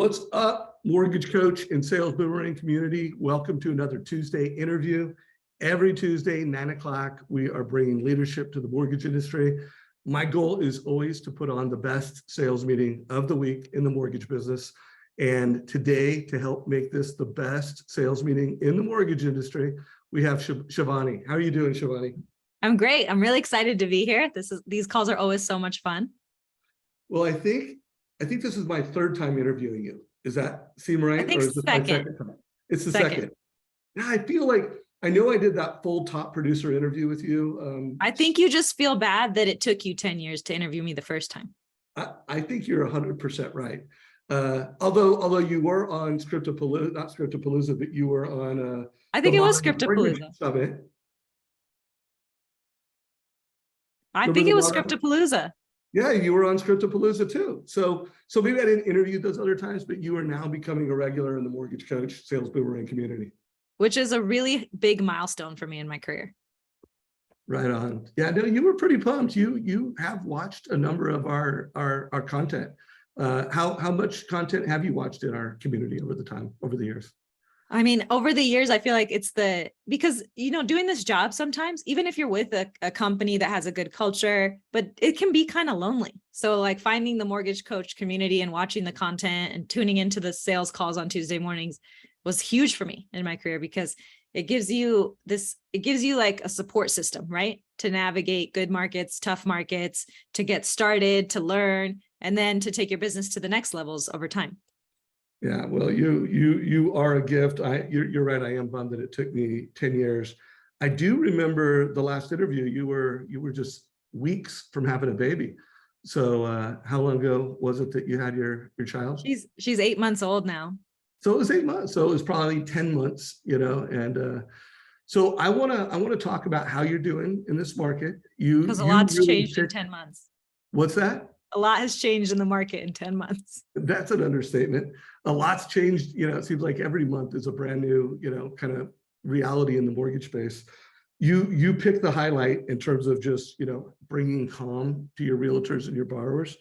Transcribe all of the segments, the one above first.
What's up, mortgage coach and sales boomerang community? Welcome to another Tuesday interview. Every Tuesday, 9 o'clock, we are bringing leadership to the mortgage industry. My goal is always to put on the best sales meeting of the week in the mortgage business. And today, to help make this the best sales meeting in the mortgage industry, we have Shivani. How are you doing, Shivani? I'm great. I'm really excited to be here. These calls are always so much fun. Well, I think this is my third time interviewing you. Does that seem right? I think or is this my second time? It's the second. Yeah, I feel like I know I did that full top producer interview with you. I think you just feel bad that it took you 10 years to interview me the first time. I think you're 100% right. Although you were on Scriptapalooza, not Scriptapalooza, but you were on I think it was Scriptapalooza. Summit. I think it was Scriptapalooza. Yeah, you were on Scriptapalooza too. So maybe I didn't interview those other times, but you are now becoming a regular in the mortgage coach sales boomerang community, which is a really big milestone for me in my career. Right on. Yeah, no, you were pretty pumped. You have watched a number of our content. How much content have you watched in our community over the years? I mean, over the years, I feel like because, doing this job sometimes, even if you're with a company that has a good culture, but it can be kind of lonely. So like finding the mortgage coach community and watching the content and tuning into the sales calls on Tuesday mornings was huge for me in my career, because it gives you like a support system, right? To navigate good markets, tough markets, to get started, to learn, and then to take your business to the next levels over time. Yeah, well, you are a gift. You're right. I am bummed that it took me 10 years. I do remember the last interview. You were just weeks from having a baby. So how long ago was it that you had your child? She's 8 months old now. So it was 8 months. So it was probably 10 months, and so I wanna talk about how you're doing in this market. Because a lot's changed in 10 months. What's that? A lot has changed in the market in 10 months. That's an understatement. A lot's changed. It seems like every month is a brand new, kind of reality in the mortgage space. You pick the highlight in terms of just, bringing calm to your realtors and your borrowers.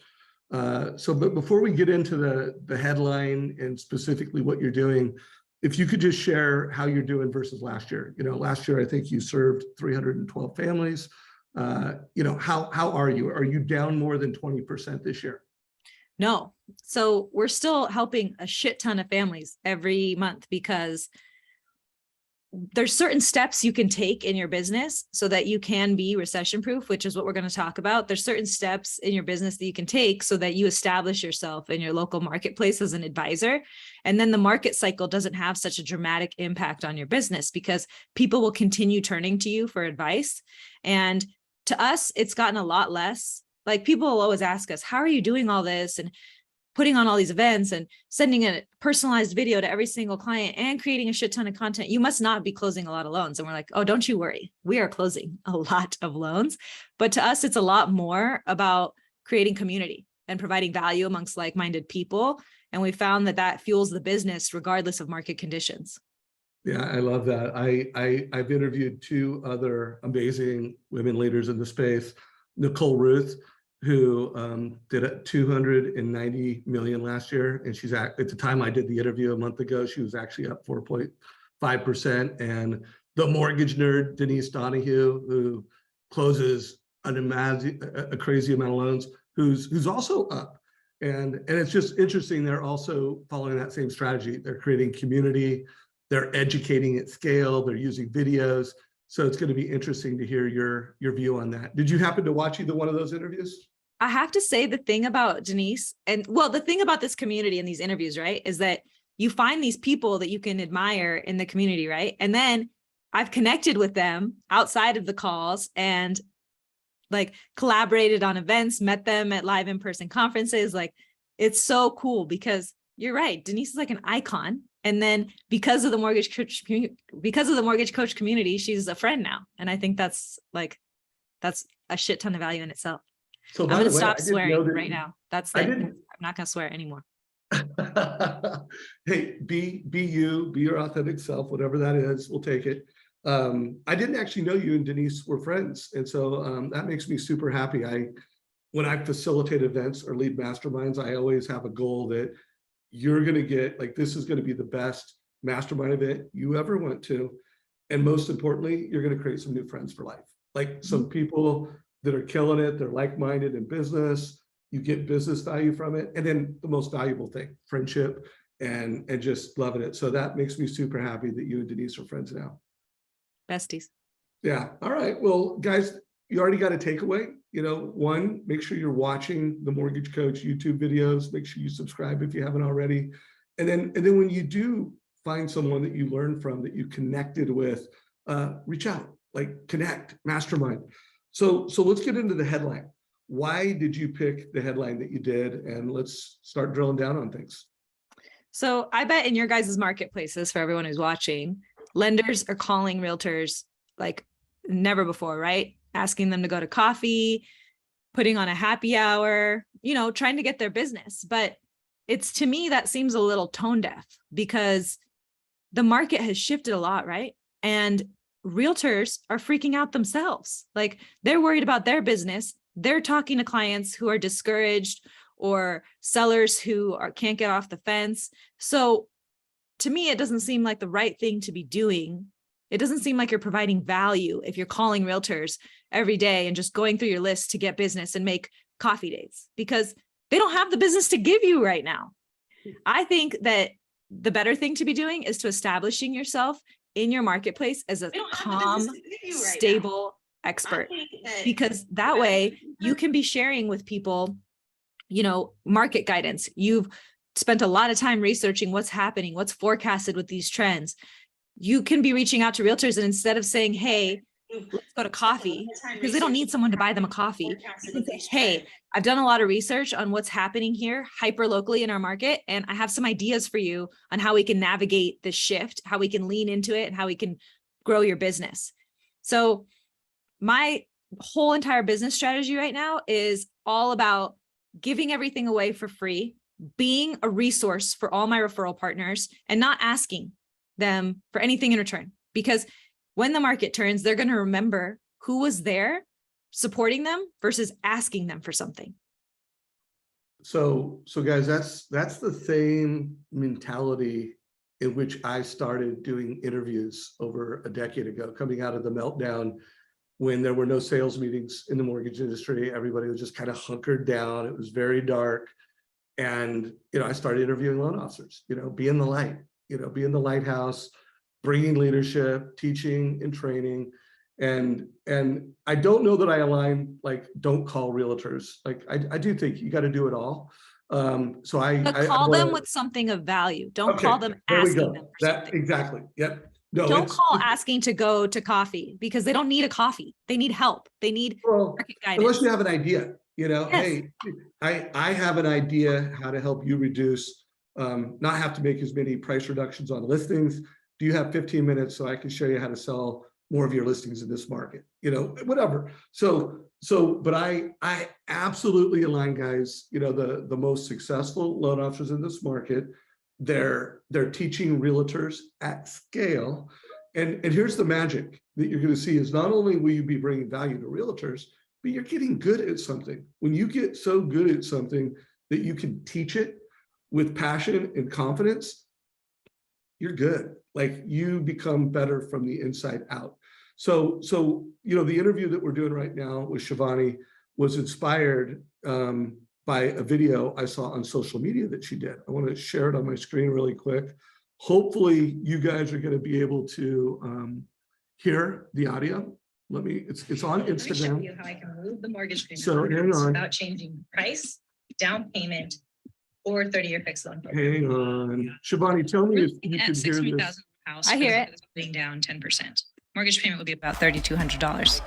But before we get into the headline and specifically what you're doing, if you could just share how you're doing versus last year. Last year, I think you served 312 families. How are you? Are you down more than 20% this year? No. So we're still helping a shit ton of families every month, because there's certain steps you can take in your business so that you can be recession proof, which is what we're going to talk about. There's certain steps in your business that you can take so that you establish yourself in your local marketplace as an advisor. And then the market cycle doesn't have such a dramatic impact on your business, because people will continue turning to you for advice. And to us, it's gotten a lot less. Like, people will always ask us, how are you doing all this and putting on all these events and sending a personalized video to every single client and creating a shit ton of content? You must not be closing a lot of loans. And we're like, oh, don't you worry. We are closing a lot of loans. But to us, it's a lot more about creating community and providing value amongst like-minded people. And we found that fuels the business regardless of market conditions. Yeah, I love that. I've interviewed two other amazing women leaders in the space. Nicole Ruth, who did 290 million last year, and she's at the time I did the interview a month ago, she was actually up 4.5%. And the mortgage nerd Denise Donahue, who closes a crazy amount of loans, who's also up. And it's just interesting. They're also following that same strategy. They're creating community. They're educating at scale. They're using videos. So it's going to be interesting to hear your view on that. Did you happen to watch either one of those interviews? I have to say, the thing about Denise, the thing about this community and these interviews, right, is that you find these people that you can admire in the community, right? And then I've connected with them outside of the calls and like collaborated on events, met them at live in-person conferences. Like, it's so cool, because you're right. Denise is like an icon. And then because of the mortgage coach community, she's a friend now. And I think that's a shit ton of value in itself. So I'm going to stop swearing right now. I'm not going to swear anymore. Hey, be you, be your authentic self, whatever that is, we'll take it. I didn't actually know you and Denise were friends. And so that makes me super happy. When I facilitate events or lead masterminds, I always have a goal that you're going to get, like, this is going to be the best mastermind event you ever went to. And most importantly, you're going to create some new friends for life. Like some people that are killing it, they're like-minded in business, you get business value from it. And then the most valuable thing, friendship and just loving it. So that makes me super happy that you and Denise are friends now. Besties. Yeah. All right. Well, guys, you already got a takeaway. You know, one, make sure you're watching the Mortgage Coach YouTube videos. Make sure you subscribe if you haven't already. And then when you do find someone that you learn from, that you connected with, reach out, like connect, mastermind. So let's get into the headline. Why did you pick the headline that you did? And let's start drilling down on things. So I bet in your guys' marketplaces, for everyone who's watching, lenders are calling realtors like never before, right? Asking them to go to coffee, putting on a happy hour, you know, trying to get their business. But it's, to me, that seems a little tone deaf because the market has shifted a lot, right? And realtors are freaking out themselves. Like they're worried about their business. They're talking to clients who are discouraged or sellers who can't get off the fence. So to me, it doesn't seem like the right thing to be doing. It doesn't seem like you're providing value if you're calling realtors every day and just going through your list to get business and make coffee dates, because they don't have the business to give you right now. I think that the better thing to be doing is to establishing yourself in your marketplace as a calm, stable expert, because that way you can be sharing with people, you know, market guidance. You've spent a lot of time researching what's happening, what's forecasted with these trends. You can be reaching out to realtors, and instead of saying, hey, let's go to coffee, because they don't need someone to buy them a coffee, you can say, hey, I've done a lot of research on what's happening here hyper locally in our market, and I have some ideas for you on how we can navigate this shift, how we can lean into it, and how we can grow your business. So my whole entire business strategy right now is all about giving everything away for free, being a resource for all my referral partners, and not asking them for anything in return. Because when the market turns, they're going to remember who was there supporting them versus asking them for something. So guys, that's the same mentality in which I started doing interviews over a decade ago, coming out of the meltdown when there were no sales meetings in the mortgage industry. Everybody was just kind of hunkered down. It was very dark. And, you know, I started interviewing loan officers, you know, being the light, you know, being the lighthouse, bringing leadership, teaching and training. And I don't know that I align, like, don't call realtors. Like, I do think you got to do it all. So I call them with something of value. Don't call them asking them for something. Exactly. Yep. No, don't call asking to go to coffee, because they don't need a coffee. They need help. They need market guidance. Unless you have an idea, you know, yes. Hey, I have an idea how to help you reduce, not have to make as many price reductions on listings. Do you have 15 minutes so I can show you how to sell more of your listings in this market? You know, whatever. But I absolutely align, guys. You know, the most successful loan officers in this market, they're teaching realtors at scale. And here's the magic that you're going to see is not only will you be bringing value to realtors, but you're getting good at something. When you get so good at something that you can teach it with passion and confidence, you're good. Like, you become better from the inside out. So you know, the interview that we're doing right now with Shivani was inspired by a video I saw on social media that she did. I want to share it on my screen really quick. Hopefully you guys are going to be able to hear the audio. It's on Instagram. Let me show you how I can remove the mortgage payment without changing the price, down payment, or 30-year fixed loan program. Hang on. Shivani, tell me if you can hear this. I hear it. Putting down 10%. Mortgage payment will be about $3,200.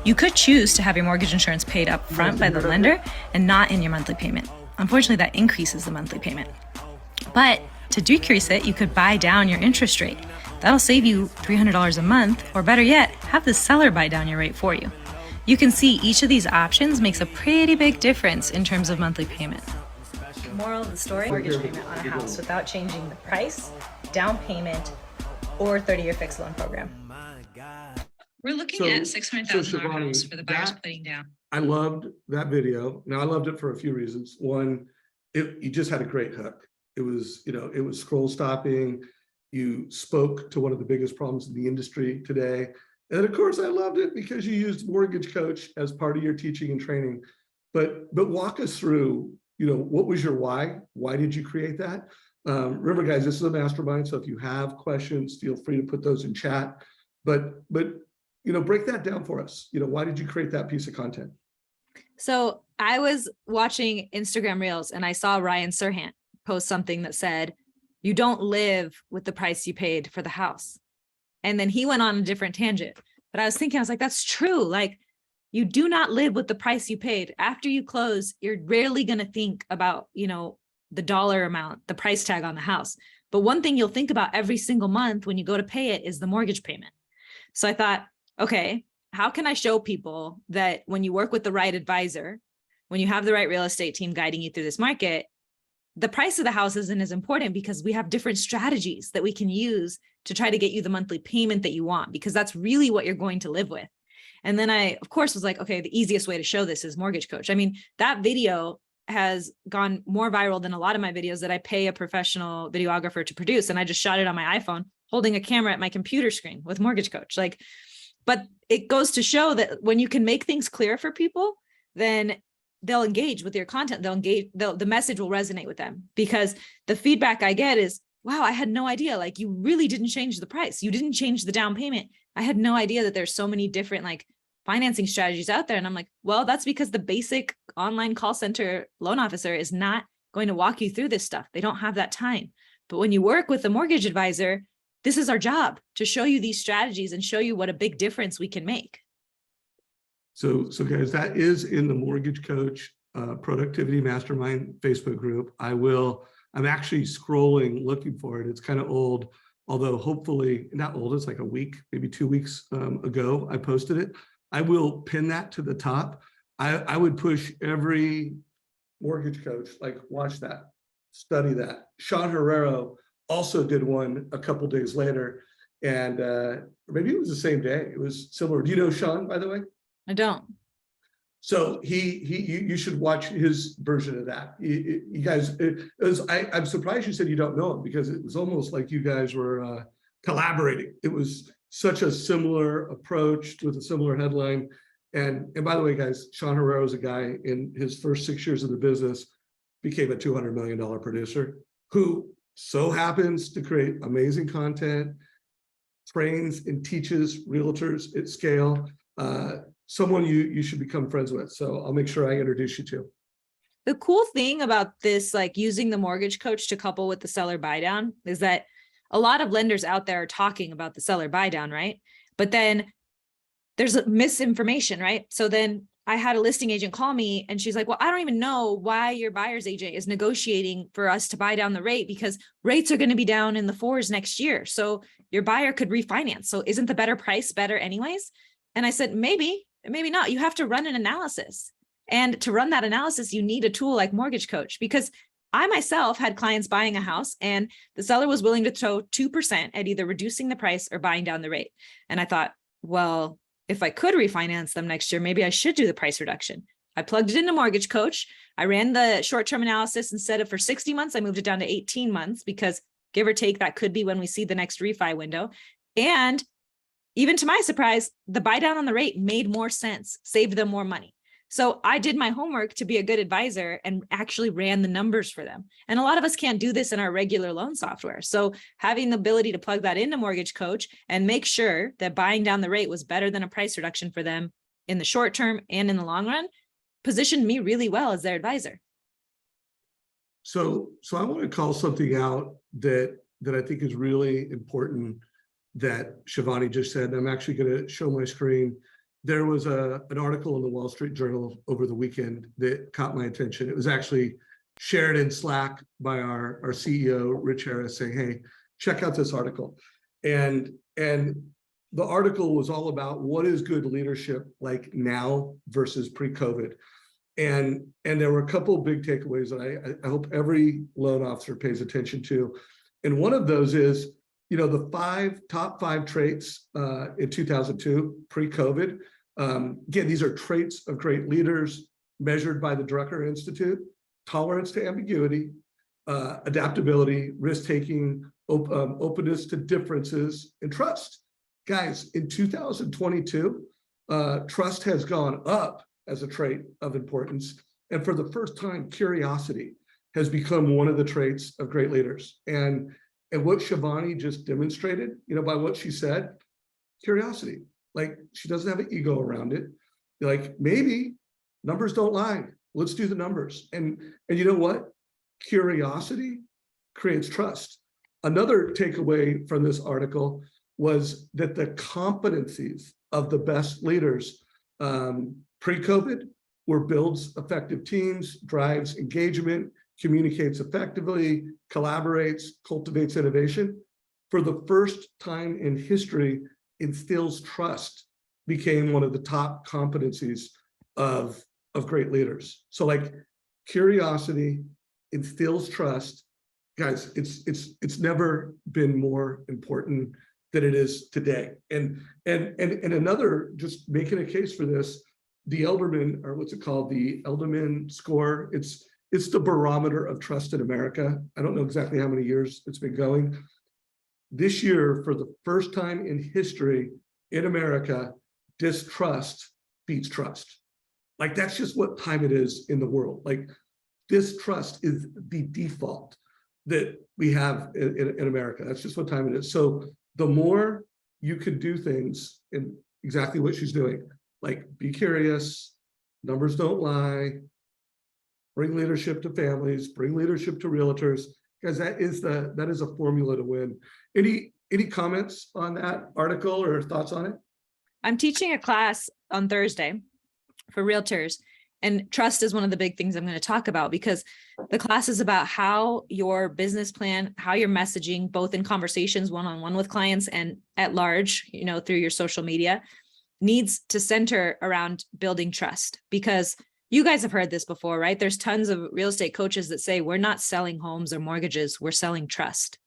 You could choose to have your mortgage insurance paid up front by the lender and not in your monthly payment. Unfortunately, that increases the monthly payment. But to decrease it, you could buy down your interest rate. That'll save you $300 a month, or better yet, have the seller buy down your rate for you. You can see each of these options makes a pretty big difference in terms of monthly payment. The moral of the story: mortgage payment on a house without changing the price, down payment, or 30-year fixed loan program. We're looking at $600,000 house for the buyers putting down. I loved that video. Now, I loved it for a few reasons. One, you just had a great hook. It was, it was scroll stopping. You spoke to one of the biggest problems in the industry today. And of course, I loved it because you used Mortgage Coach as part of your teaching and training. But walk us through, what was your why? Why did you create that? Remember, guys, this is a mastermind. So if you have questions, feel free to put those in chat. But break that down for us. Why did you create that piece of content? So I was watching Instagram Reels and I saw Ryan Serhant post something that said, you don't live with the price you paid for the house. And then he went on a different tangent. But I was thinking, I was like, that's true. Like, you do not live with the price you paid. After you close, you're rarely going to think about, the dollar amount, the price tag on the house. But one thing you'll think about every single month when you go to pay it is the mortgage payment. So I thought, okay, how can I show people that when you work with the right advisor, when you have the right real estate team guiding you through this market, the price of the house isn't as important because we have different strategies that we can use to try to get you the monthly payment that you want, because that's really what you're going to live with. And then I, of course, was like, okay, the easiest way to show this is Mortgage Coach. I mean, that video has gone more viral than a lot of my videos that I pay a professional videographer to produce. And I just shot it on my iPhone, holding a camera at my computer screen with Mortgage Coach. But it goes to show that when you can make things clear for people, then they'll engage with your content. The message will resonate with them, because the feedback I get is, wow, I had no idea. Like, you really didn't change the price. You didn't change the down payment. I had no idea that there's so many different financing strategies out there. And I'm like, well, that's because the basic online call center loan officer is not going to walk you through this stuff. They don't have that time. But when you work with a mortgage advisor, this is our job, to show you these strategies and show you what a big difference we can make. So guys, that is in the Mortgage Coach Productivity Mastermind Facebook group. I'm actually scrolling, looking for it. It's kind of old, although hopefully not old. It's like a week, maybe 2 weeks ago, I posted it. I will pin that to the top. I would push every mortgage coach, watch that, study that. Sean Herrero also did one a couple days later, and maybe it was the same day. It was similar. Do you know Sean, by the way? I don't. So you should watch his version of that. You guys, I'm surprised you said you don't know him, because it was almost like you guys were collaborating. It was such a similar approach with a similar headline. And by the way, guys, Sean Herrero is a guy in his first 6 years of the business became a $200 million producer who so happens to create amazing content, trains and teaches realtors at scale. Someone you should become friends with. So I'll make sure I introduce you to. The cool thing about this, using the Mortgage Coach to couple with the seller buy down, is that a lot of lenders out there are talking about the seller buy down, right? But then there's misinformation, right? So then I had a listing agent call me and she's like, well, I don't even know why your buyer's agent is negotiating for us to buy down the rate, because rates are going to be down in the 4s next year. So your buyer could refinance. So isn't the better price better anyways? And I said, maybe not. You have to run an analysis. And to run that analysis, you need a tool like Mortgage Coach, because I myself had clients buying a house and the seller was willing to throw 2% at either reducing the price or buying down the rate. And I thought, well, if I could refinance them next year, maybe I should do the price reduction. I plugged it into Mortgage Coach. I ran the short-term analysis. Instead of for 60 months, I moved it down to 18 months, because give or take, that could be when we see the next refi window. And even to my surprise, the buy down on the rate made more sense, saved them more money. So I did my homework to be a good advisor and actually ran the numbers for them. And a lot of us can't do this in our regular loan software. So having the ability to plug that into Mortgage Coach and make sure that buying down the rate was better than a price reduction for them in the short term and in the long run positioned me really well as their advisor. So I want to call something out that I think is really important that Shivani just said. I'm actually going to show my screen. There was an article in the Wall Street Journal over the weekend that caught my attention. It was actually shared in Slack by our CEO, Rich Harris, saying, hey, check out this article. And the article was all about what is good leadership like now versus pre-COVID. And there were a couple of big takeaways that I hope every loan officer pays attention to. And one of those is, the top five traits in 2002, pre-COVID. Again, these are traits of great leaders measured by the Drucker Institute: tolerance to ambiguity, adaptability, risk-taking, openness to differences, and trust. Guys, in 2022, trust has gone up as a trait of importance. And for the first time, curiosity has become one of the traits of great leaders. And what Shivani just demonstrated, by what she said, curiosity. Like, she doesn't have an ego around it. Like, maybe numbers don't lie. Let's do the numbers. And you know what? Curiosity creates trust. Another takeaway from this article was that the competencies of the best leaders pre-COVID were builds effective teams, drives engagement, communicates effectively, collaborates, cultivates innovation. For the first time in history, instills trust became one of the top competencies of great leaders. So like curiosity instills trust. Guys, it's never been more important than it is today. And another, just making a case for this, the Elderman, or what's it called, the Elderman score, it's the barometer of trust in America. I don't know exactly how many years it's been going. This year, for the first time in history in America, distrust beats trust. Like, that's just what time it is in the world. Like, distrust is the default that we have in America. That's just what time it is. So the more you can do things in exactly what she's doing, like be curious, numbers don't lie, bring leadership to families, bring leadership to realtors, because that is a formula to win. Any comments on that article or thoughts on it? I'm teaching a class on Thursday for realtors, and trust is one of the big things I'm going to talk about, because the class is about how your business plan, how your messaging, both in conversations one-on-one with clients and at large, through your social media, needs to center around building trust. Because you guys have heard this before, right? There's tons of real estate coaches that say we're not selling homes or mortgages, we're selling trust.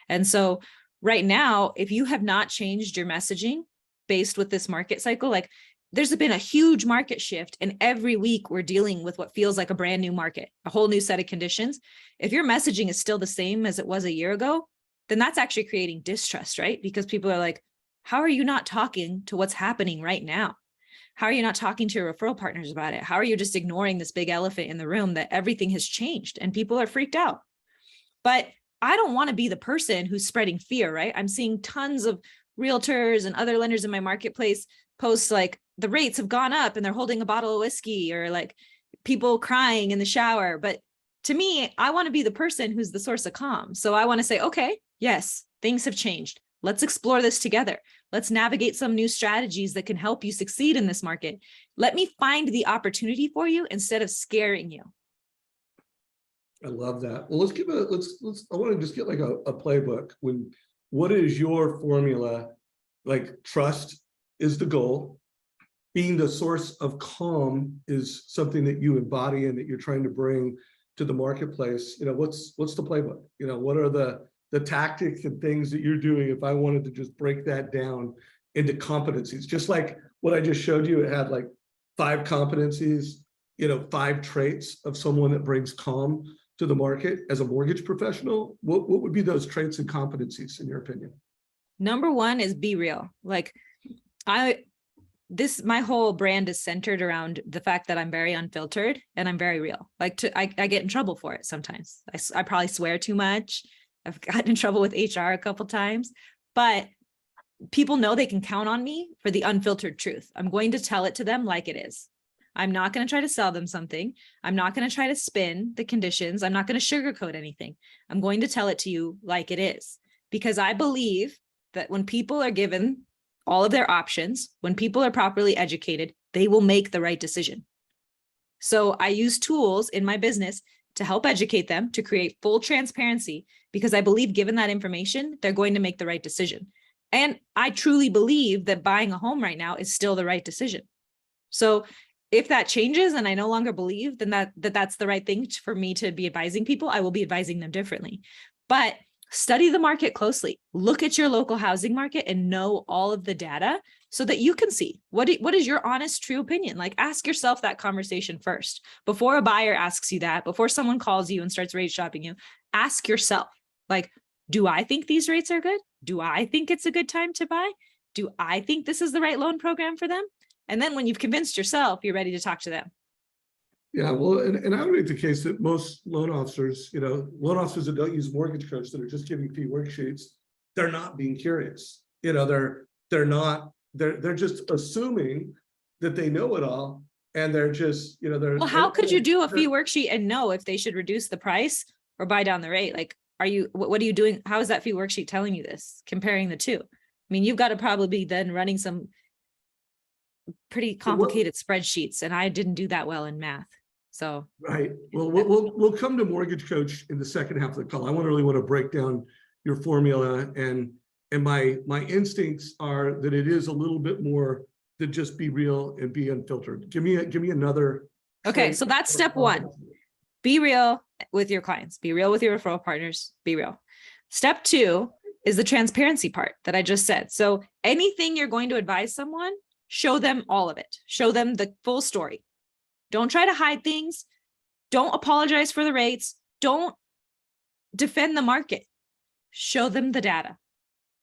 And so right now, if you have not changed your messaging based with this market cycle, like, there's been a huge market shift, and every week we're dealing with what feels like a brand new market, a whole new set of conditions. If your messaging is still the same as it was a year ago, then that's actually creating distrust, right? Because people are like, how are you not talking to what's happening right now? How are you not talking to your referral partners about it? How are you just ignoring this big elephant in the room that everything has changed and people are freaked out? But I don't want to be the person who's spreading fear, right? I'm seeing tons of realtors and other lenders in my marketplace post like, the rates have gone up and they're holding a bottle of whiskey, or like people crying in the shower. But to me, I want to be the person who's the source of calm. So I want to say, okay, yes, things have changed. Let's explore this together. Let's navigate some new strategies that can help you succeed in this market. Let me find the opportunity for you instead of scaring you. I love that. Well, I want to just get like a playbook. What is your formula? Like, trust is the goal. Being the source of calm is something that you embody and that you're trying to bring to the marketplace. What's the playbook? What are the tactics and things that you're doing? If I wanted to just break that down into competencies, just like what I just showed you, it had like 5 competencies, 5 traits of someone that brings calm to the market as a mortgage professional. What would be those traits and competencies in your opinion? Number 1 is be real. Like, my whole brand is centered around the fact that I'm very unfiltered and I'm very real. Like, I get in trouble for it sometimes. I probably swear too much. I've gotten in trouble with HR a couple times, but people know they can count on me for the unfiltered truth. I'm going to tell it to them like it is. I'm not going to try to sell them something. I'm not going to try to spin the conditions. I'm not going to sugarcoat anything. I'm going to tell it to you like it is, because I believe that when people are given all of their options, when people are properly educated, they will make the right decision. So I use tools in my business to help educate them, to create full transparency, because I believe given that information, they're going to make the right decision. And I truly believe that buying a home right now is still the right decision. So if that changes and I no longer believe then that's the right thing for me to be advising people, I will be advising them differently. But Study the market closely. Look at your local housing market and know all of the data so that you can see what is your honest, true opinion. Like, ask yourself that conversation first before a buyer asks you that, before someone calls you and starts rate shopping you. Ask yourself, like, do I think these rates are good? Do I think it's a good time to buy? Do I think this is the right loan program for them? And then when you've convinced yourself, you're ready to talk to them. Yeah, well, and I would make the case that most loan officers, loan officers that don't use mortgage coach, that are just giving fee worksheets, they're not being curious. They're just assuming that they know it all, and they're just, Well, how could you do a fee worksheet and know if they should reduce the price or buy down the rate? Like, what are you doing? How is that fee worksheet telling you this? Comparing the two. I mean, you've got to probably be then running some pretty complicated spreadsheets, and I didn't do that well in math. So right. Well, we'll come to mortgage coach in the second half of the call. I really want to break down your formula, and my instincts are that it is a little bit more than just be real and be unfiltered. Give me another. Okay, so that's step one. Be real with your clients. Be real with your referral partners. Be real. Step two is the transparency part that I just said. So anything you're going to advise someone, show them all of it. Show them the full story. Don't try to hide things. Don't apologize for the rates. Don't defend the market. Show them the data.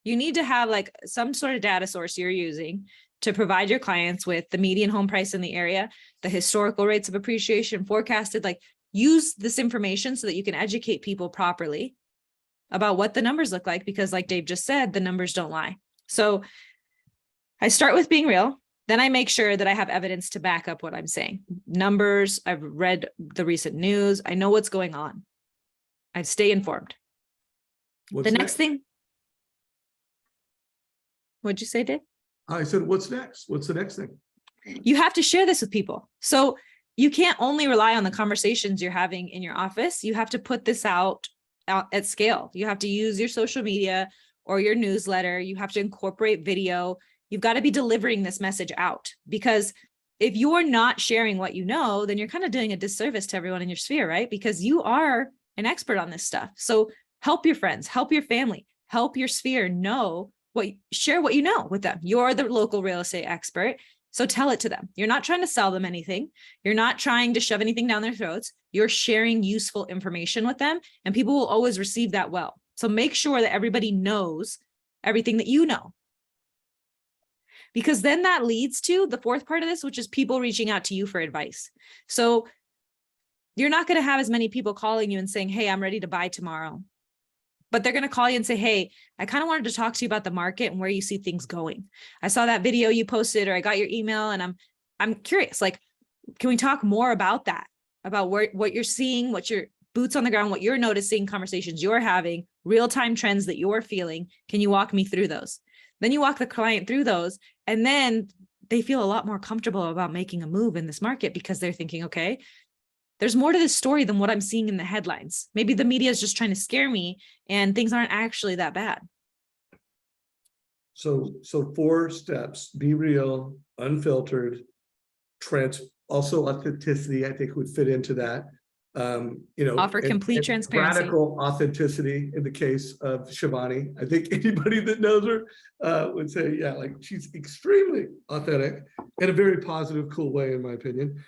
You need to have like some sort of data source you're using to provide your clients with the median home price in the area, the historical rates of appreciation forecasted. Like, use this information so that you can educate people properly about what the numbers look like, because like Dave just said, the numbers don't lie. So I start with being real. Then I make sure that I have evidence to back up what I'm saying. Numbers, I've read the recent news. I know what's going on. I stay informed. What's the next thing. What'd you say, Dave? I said, what's next? What's the next thing? You have to share this with people. So you can't only rely on the conversations you're having in your office. You have to put this out at scale. You have to use your social media or your newsletter. You have to incorporate video. You've got to be delivering this message out, because if you're not sharing what you know, then you're kind of doing a disservice to everyone in your sphere, right? Because you are an expert on this stuff. So help your friends, help your family, help your sphere know share what you know with them. You're the local real estate expert. So tell it to them. You're not trying to sell them anything. You're not trying to shove anything down their throats. You're sharing useful information with them, and people will always receive that well. So make sure that everybody knows everything that you know. Because then that leads to the fourth part of this, which is people reaching out to you for advice. So you're not going to have as many people calling you and saying, hey, I'm ready to buy tomorrow. But they're going to call you and say, hey, I kind of wanted to talk to you about the market and where you see things going. I saw that video you posted, or I got your email, and I'm curious, like, can we talk more about that? About what you're seeing, what your boots on the ground, what you're noticing, conversations you're having, real-time trends that you're feeling. Can you walk me through those? Then you walk the client through those, and then they feel a lot more comfortable about making a move in this market, because they're thinking, okay, there's more to this story than what I'm seeing in the headlines. Maybe the media is just trying to scare me and things aren't actually that bad. So 4 steps: be real, unfiltered, also authenticity, I think would fit into that. Offer complete transparency. Radical authenticity in the case of Shivani. I think anybody that knows her would say, yeah, like, she's extremely authentic in a very positive, cool way, in my opinion.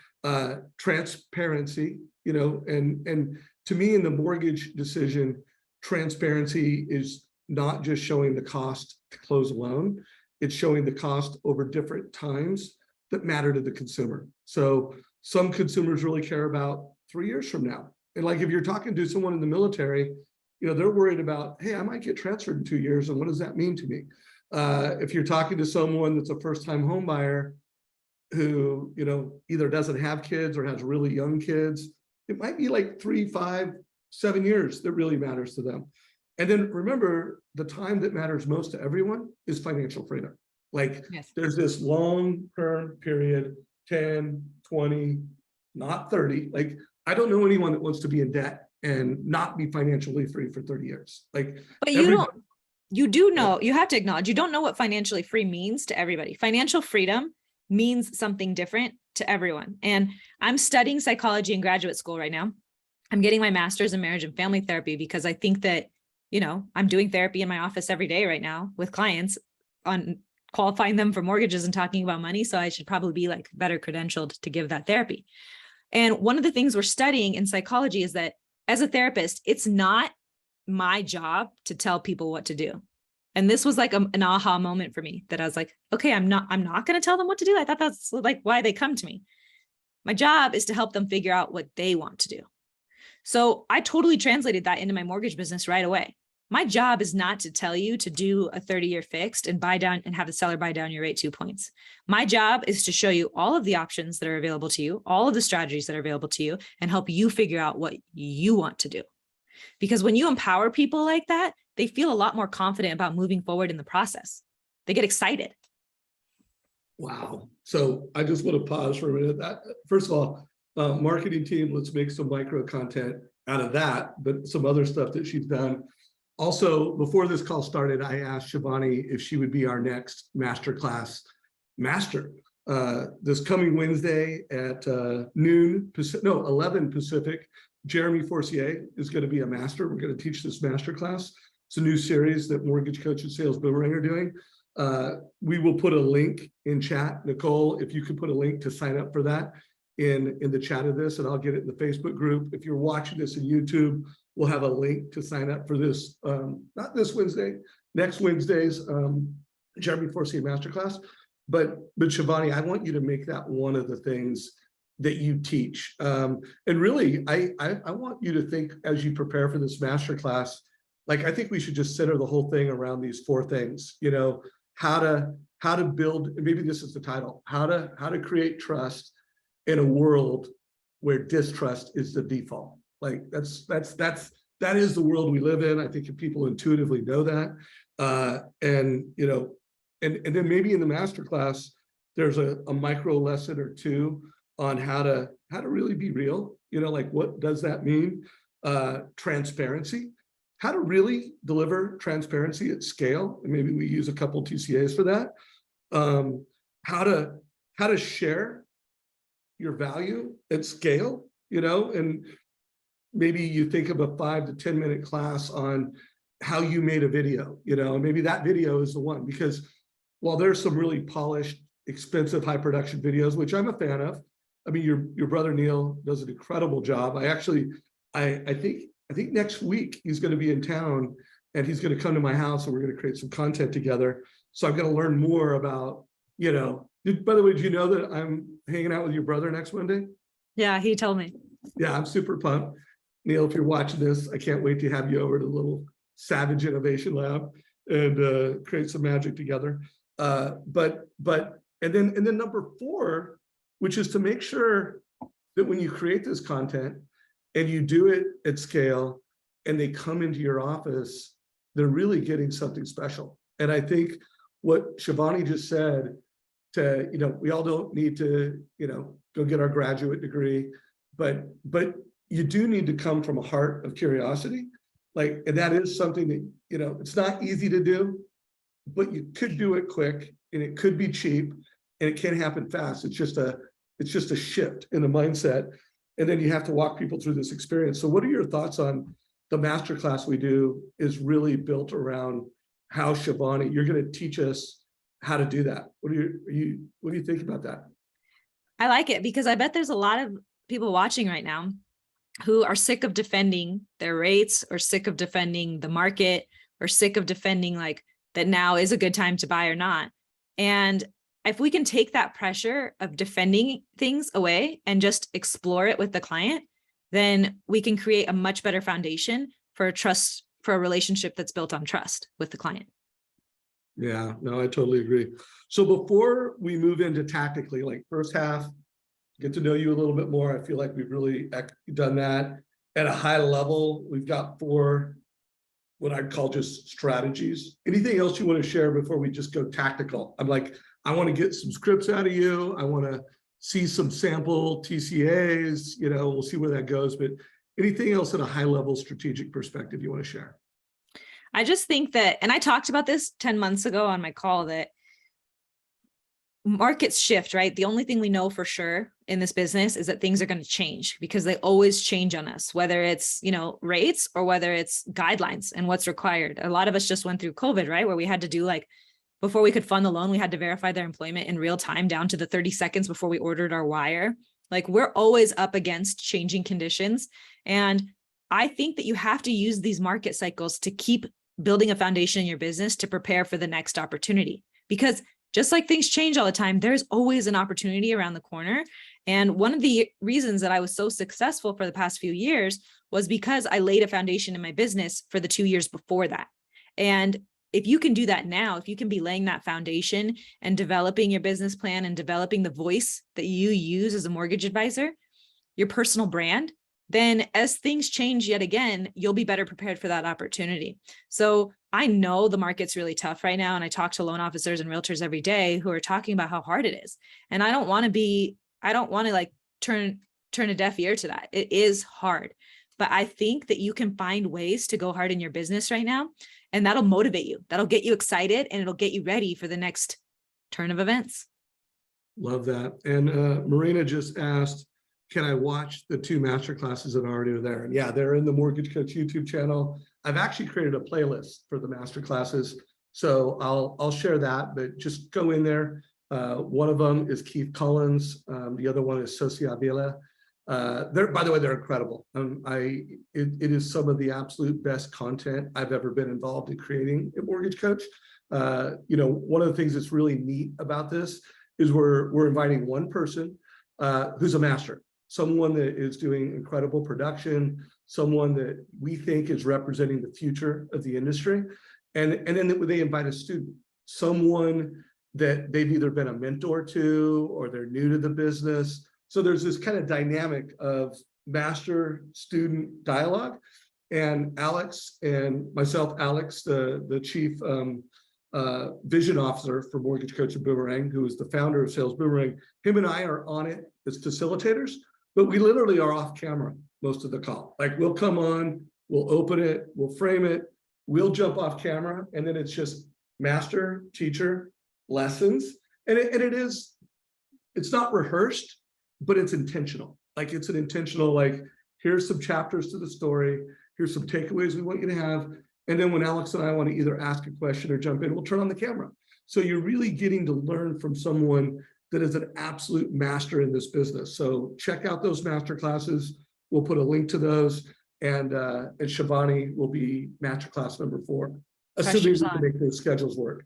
Transparency, and to me, in the mortgage decision, transparency is not just showing the cost to close a loan. It's showing the cost over different times that matter to the consumer. So some consumers really care about 3 years from now. And like, if you're talking to someone in the military, they're worried about, hey, I might get transferred in 2 years, and what does that mean to me? If you're talking to someone that's a first-time home buyer who, either doesn't have kids or has really young kids, it might be like 3, 5, 7 years that really matters to them. And then remember, the time that matters most to everyone is financial freedom. Like, yes, there's this long-term period, 10, 20, not 30. Like, I don't know anyone that wants to be in debt and not be financially free for 30 years. Like, but you do know, you have to acknowledge, you don't know what financially free means to everybody. Financial freedom means something different to everyone. And I'm studying psychology in graduate school right now. I'm getting my master's in marriage and family therapy, because I think that you know, I'm doing therapy in my office every day right now with clients on qualifying them for mortgages and talking about money. So I should probably be like better credentialed to give that therapy. And one of the things we're studying in psychology is that as a therapist, it's not my job to tell people what to do. And this was like an aha moment for me, that I was like, okay, I'm not going to tell them what to do. I thought that's like why they come to me. My job is to help them figure out what they want to do. So I totally translated that into my mortgage business right away. My job is not to tell you to do a 30-year fixed and buy down and have the seller buy down your rate 2 points. My job is to show you all of the options that are available to you, all of the strategies that are available to you, and help you figure out what you want to do. Because when you empower people like that, they feel a lot more confident about moving forward in the process. They get excited. Wow. So I just want to pause for a minute. First of all, marketing team, let's make some micro content out of that, but some other stuff that she's done. Also, before this call started, I asked Shivani if she would be our next masterclass master. This coming Wednesday at 11 Pacific, Jeremy Forcier is going to be a master. We're going to teach this masterclass. It's a new series that Mortgage Coach and Sales Boomerang are doing. We will put a link in chat. Nicole, if you could put a link to sign up for that in the chat of this, and I'll get it in the Facebook group. If you're watching this in YouTube, we'll have a link to sign up for this, not this Wednesday, next Wednesday's Jeremy Forcier Masterclass. But Shivani, I want you to make that one of the things that you teach. And really, I want you to think as you prepare for this masterclass, like I think we should just center the whole thing around these 4 things, you know, how to build, and maybe this is the title, how to create trust in a world where distrust is the default. Like that is the world we live in. I think if people intuitively know that, and you know, and then maybe in the masterclass, there's a micro lesson or 2 on how to really be real. You know, like what does that mean? Transparency, how to really deliver transparency at scale. And maybe we use a couple TCAs for that. How to share your value at scale, you know, and maybe you think of a 5 to 10 minute class on how you made a video, you know, and maybe that video is the one, because while there's some really polished, expensive, high production videos, which I'm a fan of. I mean, your brother Neil does an incredible job. I think next week he's going to be in town and he's going to come to my house and we're going to create some content together. So I'm going to learn more about, you know, by the way, do you know that I'm hanging out with your brother next Monday? Yeah, he told me. Yeah, I'm super pumped. Neil, if you're watching this, I can't wait to have you over to the little Savage Innovation Lab and create some magic together. And then number 4, which is to make sure that when you create this content and you do it at scale and they come into your office, they're really getting something special. And I think what Shivani just said, to, you know, we all don't need to, you know, go get our graduate degree, but you do need to come from a heart of curiosity. Like, and that is something that, you know, it's not easy to do, but you could do it quick and it could be cheap and it can happen fast. It's just a shift in the mindset. And then you have to walk people through this experience. So what are your thoughts on the masterclass we do is really built around how Shivani, you're going to teach us how to do that. What do you think about that? I like it because I bet there's a lot of people watching right now who are sick of defending their rates or sick of defending the market or sick of defending like that now is a good time to buy or not. And if we can take that pressure of defending things away and just explore it with the client, then we can create a much better foundation for a relationship that's built on trust with the client. Yeah, no, I totally agree. So before we move into tactically, like first half, get to know you a little bit more. I feel like we've really done that at a high level. We've got 4, what I'd call just strategies. Anything else you want to share before we just go tactical? I'm like, I want to get some scripts out of you. I want to see some sample TCAs, you know, we'll see where that goes, but anything else at a high level strategic perspective you want to share? I just think that, and I talked about this 10 months ago on my call, that markets shift, right? The only thing we know for sure in this business is that things are going to change because they always change on us, whether it's, rates or whether it's guidelines and what's required. A lot of us just went through COVID, right? Where we had to do before we could fund the loan, we had to verify their employment in real time down to the 30 seconds before we ordered our wire. We're always up against changing conditions. And I think that you have to use these market cycles to keep building a foundation in your business to prepare for the next opportunity. Because just like things change all the time, there's always an opportunity around the corner. And one of the reasons that I was so successful for the past few years was because I laid a foundation in my business for the 2 years before that. And if you can do that now, if you can be laying that foundation and developing your business plan and developing the voice that you use as a mortgage advisor, your personal brand, then as things change yet again, you'll be better prepared for that opportunity. So I know the market's really tough right now. And I talk to loan officers and realtors every day who are talking about how hard it is. And I don't want to turn a deaf ear to that. It is hard, but I think that you can find ways to go hard in your business right now. And that'll motivate you. That'll get you excited and it'll get you ready for the next turn of events. Love that. And Marina just asked, can I watch the 2 masterclasses that already are there? And yeah, they're in the Mortgage Coach YouTube channel. I've actually created a playlist for the masterclasses. So I'll share that, but just go in there. One of them is Keith Collins. The other one is Socia Avila. By the way, they're incredible. It is some of the absolute best content I've ever been involved in creating a mortgage coach. One of the things that's really neat about this is we're inviting one person who's a master, someone that is doing incredible production, someone that we think is representing the future of the industry. And then they invite a student, someone that they've either been a mentor to or they're new to the business. So there's this kind of dynamic of master-student dialogue. And Alex and myself, Alex, the chief vision officer for Mortgage Coach and Boomerang, who is the founder of Sales Boomerang, him and I are on it as facilitators, but we literally are off camera most of the call. We'll come on, we'll open it, we'll frame it, we'll jump off camera, and then it's just master, teacher, lessons. And it's not rehearsed, but it's intentional. It's an intentional, here's some chapters to the story. Here's some takeaways we want you to have. And then when Alex and I want to either ask a question or jump in, we'll turn on the camera. So you're really getting to learn from someone that is an absolute master in this business. So check out those master classes. We'll put a link to those. And Shivani will be masterclass number 4, assuming we can make those schedules work.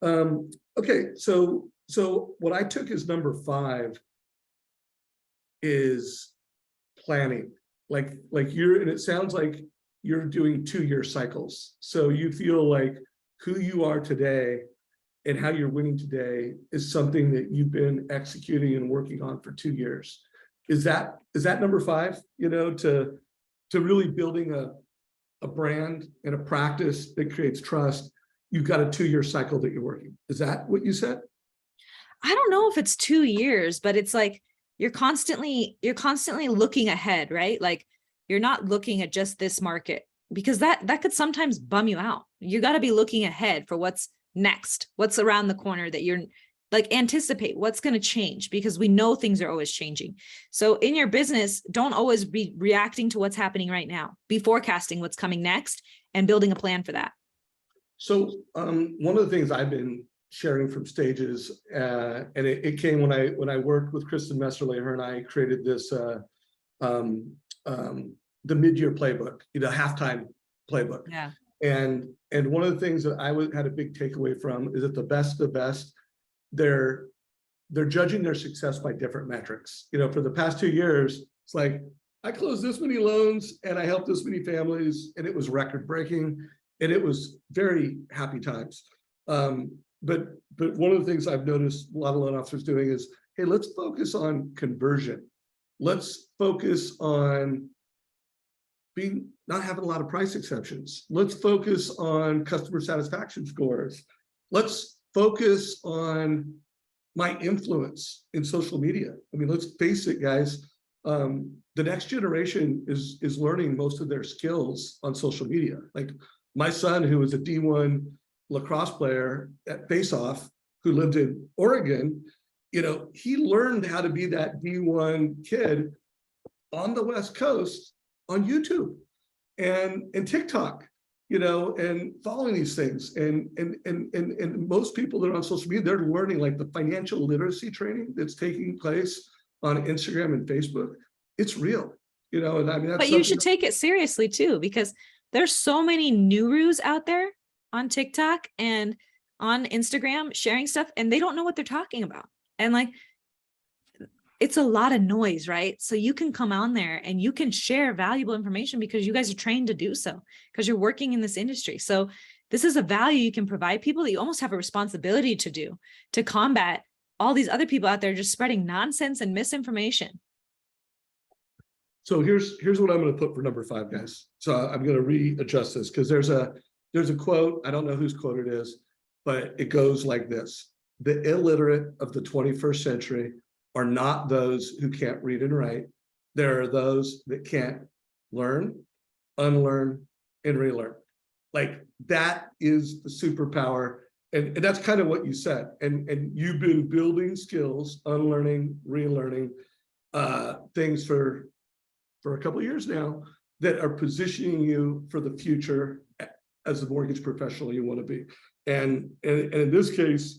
Okay, so what I took as number 5 is planning. And it sounds like you're doing 2-year cycles. So you feel like who you are today and how you're winning today is something that you've been executing and working on for 2 years. Is that number 5, to really building a brand and a practice that creates trust? You've got a 2-year cycle that you're working. Is that what you said? I don't know if it's 2 years, but it's you're constantly looking ahead, right? You're not looking at just this market, because that could sometimes bum you out. You got to be looking ahead for what's next, what's around the corner, that you're anticipate what's going to change, because we know things are always changing. So in your business, don't always be reacting to what's happening right now. Be forecasting what's coming next and building a plan for that. So one of the things I've been sharing from stages, and it came when I worked with Kristen Messerly, her and I created this the mid-year playbook, halftime playbook. Yeah. And one of the things that I had a big takeaway from is that the best of the best, they're judging their success by different metrics. For the past 2 years, it's I closed this many loans and I helped this many families, and it was record breaking, and it was very happy times. But one of the things I've noticed a lot of loan officers doing is, hey, let's focus on conversion. Let's focus on not having a lot of price exceptions. Let's focus on customer satisfaction scores. Let's focus on my influence in social media. Let's face it, guys. The next generation is learning most of their skills on social media. My son, who was a D1 lacrosse player at Face Off, who lived in Oregon, he learned how to be that D1 kid on the West Coast on YouTube and TikTok, and following these things. And most people that are on social media, they're learning like the financial literacy training that's taking place on Instagram and Facebook. It's real, and I mean, that's But you should take it seriously too, because there's so many gurus out there on TikTok and on Instagram sharing stuff, and they don't know what they're talking about. And like, it's a lot of noise, right? So you can come on there and you can share valuable information because you guys are trained to do so, because you're working in this industry. So this is a value you can provide people that you almost have a responsibility to do, to combat all these other people out there just spreading nonsense and misinformation. So here's what I'm going to put for number 5, guys. So I'm going to readjust this because there's a quote. I don't know whose quote it is, but it goes like this: the illiterate of the 21st century are not those who can't read and write. There are those that can't learn, unlearn, and relearn. Like, that is the superpower. And that's kind of what you said. And you've been building skills, unlearning, relearning, things for a couple of years now that are positioning you for the future as the mortgage professional you want to be. And in this case,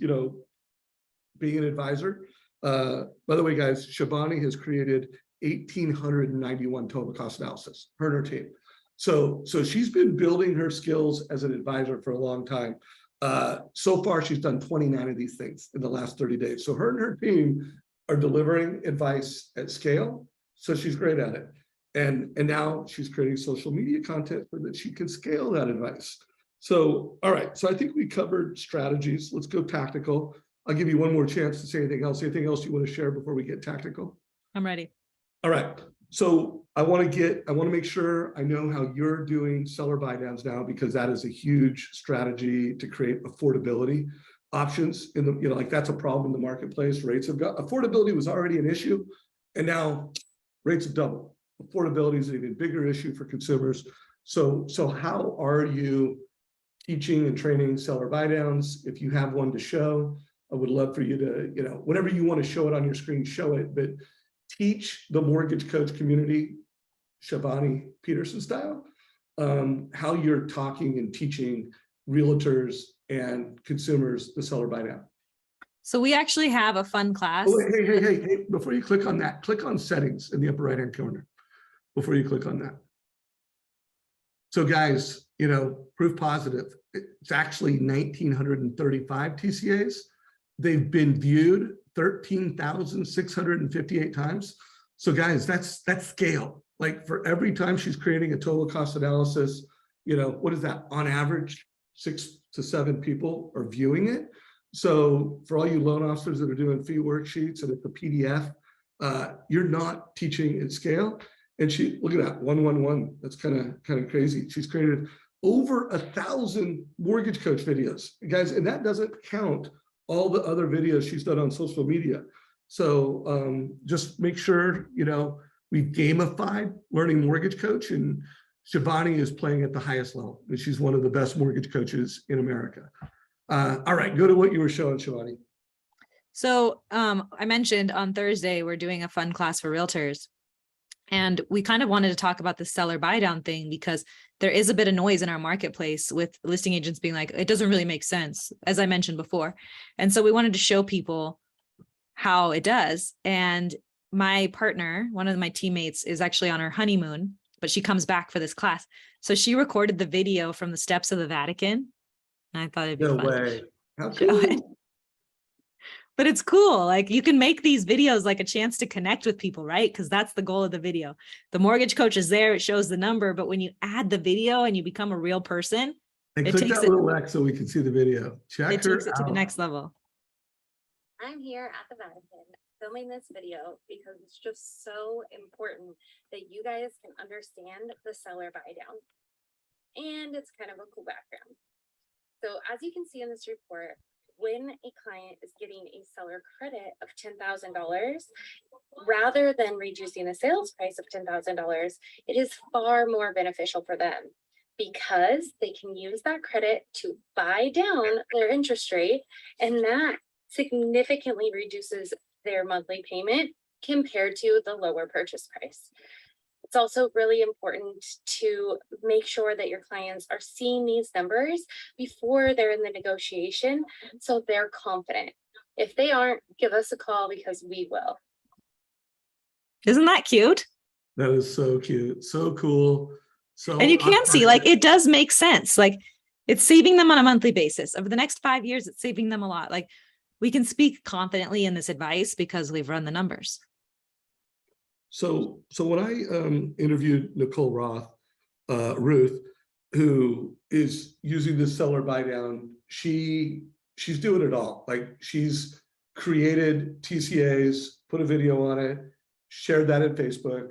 being an advisor, by the way, guys, Shivani has created 1,891 total cost analysis, her and her team. So she's been building her skills as an advisor for a long time. So far, she's done 29 of these things in the last 30 days. So her and her team are delivering advice at scale. So she's great at it. And now she's creating social media content so that she can scale that advice. So, all right. So I think we covered strategies. Let's go tactical. I'll give you one more chance to say anything else. Anything else you want to share before we get tactical? I'm ready. All right. So I want to make sure I know how you're doing seller buy downs now, because that is a huge strategy to create affordability options in the, like, that's a problem in the marketplace. Rates have got, affordability was already an issue, and now rates have doubled. Affordability is an even bigger issue for consumers. So how are you teaching and training seller buy downs? If you have one to show, I would love for you to, whenever you want to show it on your screen, show it, but teach the mortgage coach community, Shivani Peterson style, how you're talking and teaching realtors and consumers the seller buy down. So we actually have a fun class. Oh, hey, before you click on that, click on settings in the upper right-hand corner before you click on that. So guys, proof positive, it's actually 1,935 TCAs. They've been viewed 13,658 times. So guys, that's scale. Like, for every time she's creating a total cost analysis, what is that? On average, 6 to 7 people are viewing it. So for all you loan officers that are doing fee worksheets and it's a PDF, you're not teaching at scale. And she, look at that, 111. That's kind of crazy. She's created over 1,000 mortgage coach videos, guys, and that doesn't count all the other videos she's done on social media. So just make sure, we've gamified learning mortgage coach, and Shivani is playing at the highest level. And she's one of the best mortgage coaches in America. All right, go to what you were showing, Shivani. So I mentioned on Thursday, we're doing a fun class for realtors. And we kind of wanted to talk about the seller buy down thing, because there is a bit of noise in our marketplace with listing agents being like, it doesn't really make sense, as I mentioned before. And so we wanted to show people how it does. And my partner, one of my teammates, is actually on her honeymoon, but she comes back for this class. So she recorded the video from the steps of the Vatican. And I thought it'd be fun. No way. How Show it. cool. But it's cool. Like, you can make these videos like a chance to connect with people, right? Because that's the goal of the video. The mortgage coach is there, it shows the number, but when you add the video and you become a real person, And it click takes that little X so we can see the video. Check it her takes it to the out. next level. I'm here at the Vatican filming this video because it's just so important that you guys can understand the seller buy down. And it's kind of a cool background. So as you can see in this report, when a client is getting a seller credit of $10,000, rather than reducing the sales price of $10,000, it is far more beneficial for them, because they can use that credit to buy down their interest rate, and that significantly reduces their monthly payment compared to the lower purchase price. It's also really important to make sure that your clients are seeing these numbers before they're in the negotiation, so they're confident. If they aren't, give us a call because we will. Isn't that cute? That is so cute, so cool. So And you can see, like, it does make sense. Like, it's saving them on a monthly basis. Over the next 5 years, it's saving them a lot. Like, we can speak confidently in this advice because we've run the numbers. So when I interviewed Nicole Ruth, who is using this seller buy down, she's doing it all. Like, she's created TCAs, put a video on it, shared that in Facebook.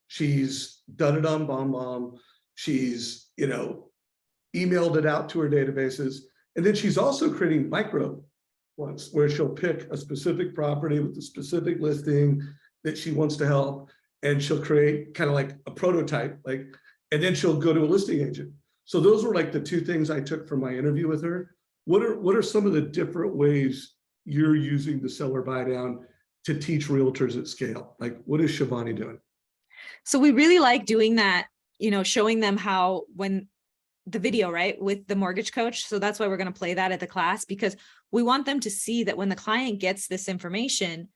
She's done it on BombBomb. She's, emailed it out to her databases. And then she's also creating micro ones where she'll pick a specific property with a specific listing that she wants to help. And she'll create kind of like a prototype, and then she'll go to a listing agent. So those were like the two things I took from my interview with her. What are some of the different ways you're using the seller buy down to teach realtors at scale? Like, what is Shivani doing? So we really like doing that, showing them how, when the video, right, with the mortgage coach. So that's why we're going to play that at the class, because we want them to see that when the client gets this information,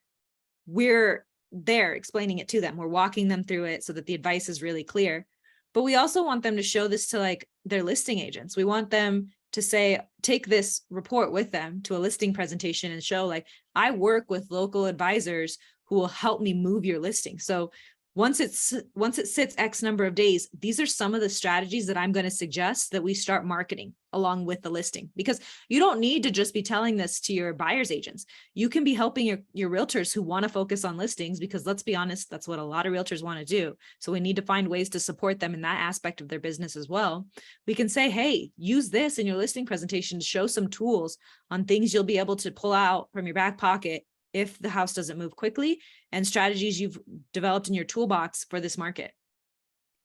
we're there explaining it to them. We're walking them through it so that the advice is really clear. But we also want them to show this to like their listing agents. We want them to say, take this report with them to a listing presentation and show, like, I work with local advisors who will help me move your listing. So once it sits X number of days, these are some of the strategies that I'm going to suggest that we start marketing along with the listing, because you don't need to just be telling this to your buyer's agents. You can be helping your realtors who want to focus on listings, because let's be honest, that's what a lot of realtors want to do. So we need to find ways to support them in that aspect of their business as well. We can say, hey, use this in your listing presentation to show some tools on things you'll be able to pull out from your back pocket if the house doesn't move quickly, and strategies you've developed in your toolbox for this market.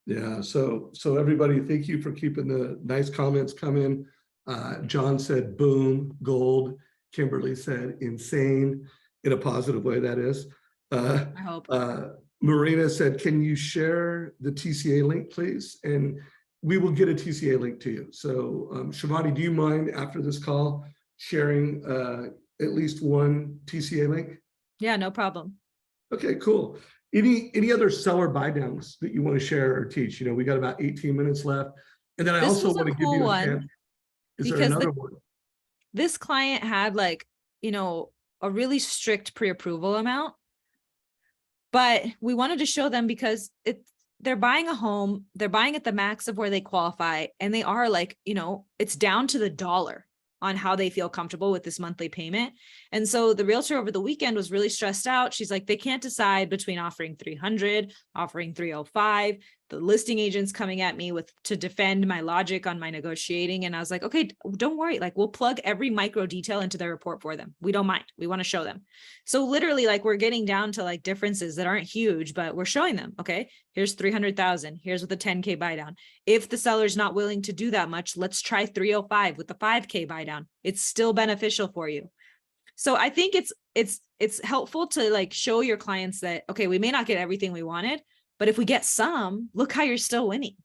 Yeah, so everybody, thank you for keeping the nice comments coming. John said, boom, gold. Kimberly said, insane, in a positive way, that is. I hope. Marina said, can you share the TCA link, please? And we will get a TCA link to you. So Shivani, do you mind after this call sharing at least one TCA link? Yeah, no problem. Okay, cool. Any other seller buy downs that you want to share or teach? We got about 18 minutes left. And then I This also was a want to give cool you a one, chance. Is there because another one? this client had a really strict pre-approval amount, but we wanted to show them because they're buying a home, they're buying at the max of where they qualify, and they are it's down to the dollar on how they feel comfortable with this monthly payment. And so the realtor over the weekend was really stressed out. She's like, they can't decide between offering 300, offering 305. The listing agent's coming at me to defend my logic on my negotiating. And I was like, okay, don't worry. Like, we'll plug every micro detail into their report for them. We don't mind. We want to show them. So literally, like, we're getting down to like differences that aren't huge, but we're showing them, okay, here's 300,000. Here's with the 10K buy down. If the seller's not willing to do that much, let's try 305 with the 5K buy down. It's still beneficial for you. So I think it's helpful to like show your clients that, okay, we may not get everything we wanted, but if we get some, look how you're still winning.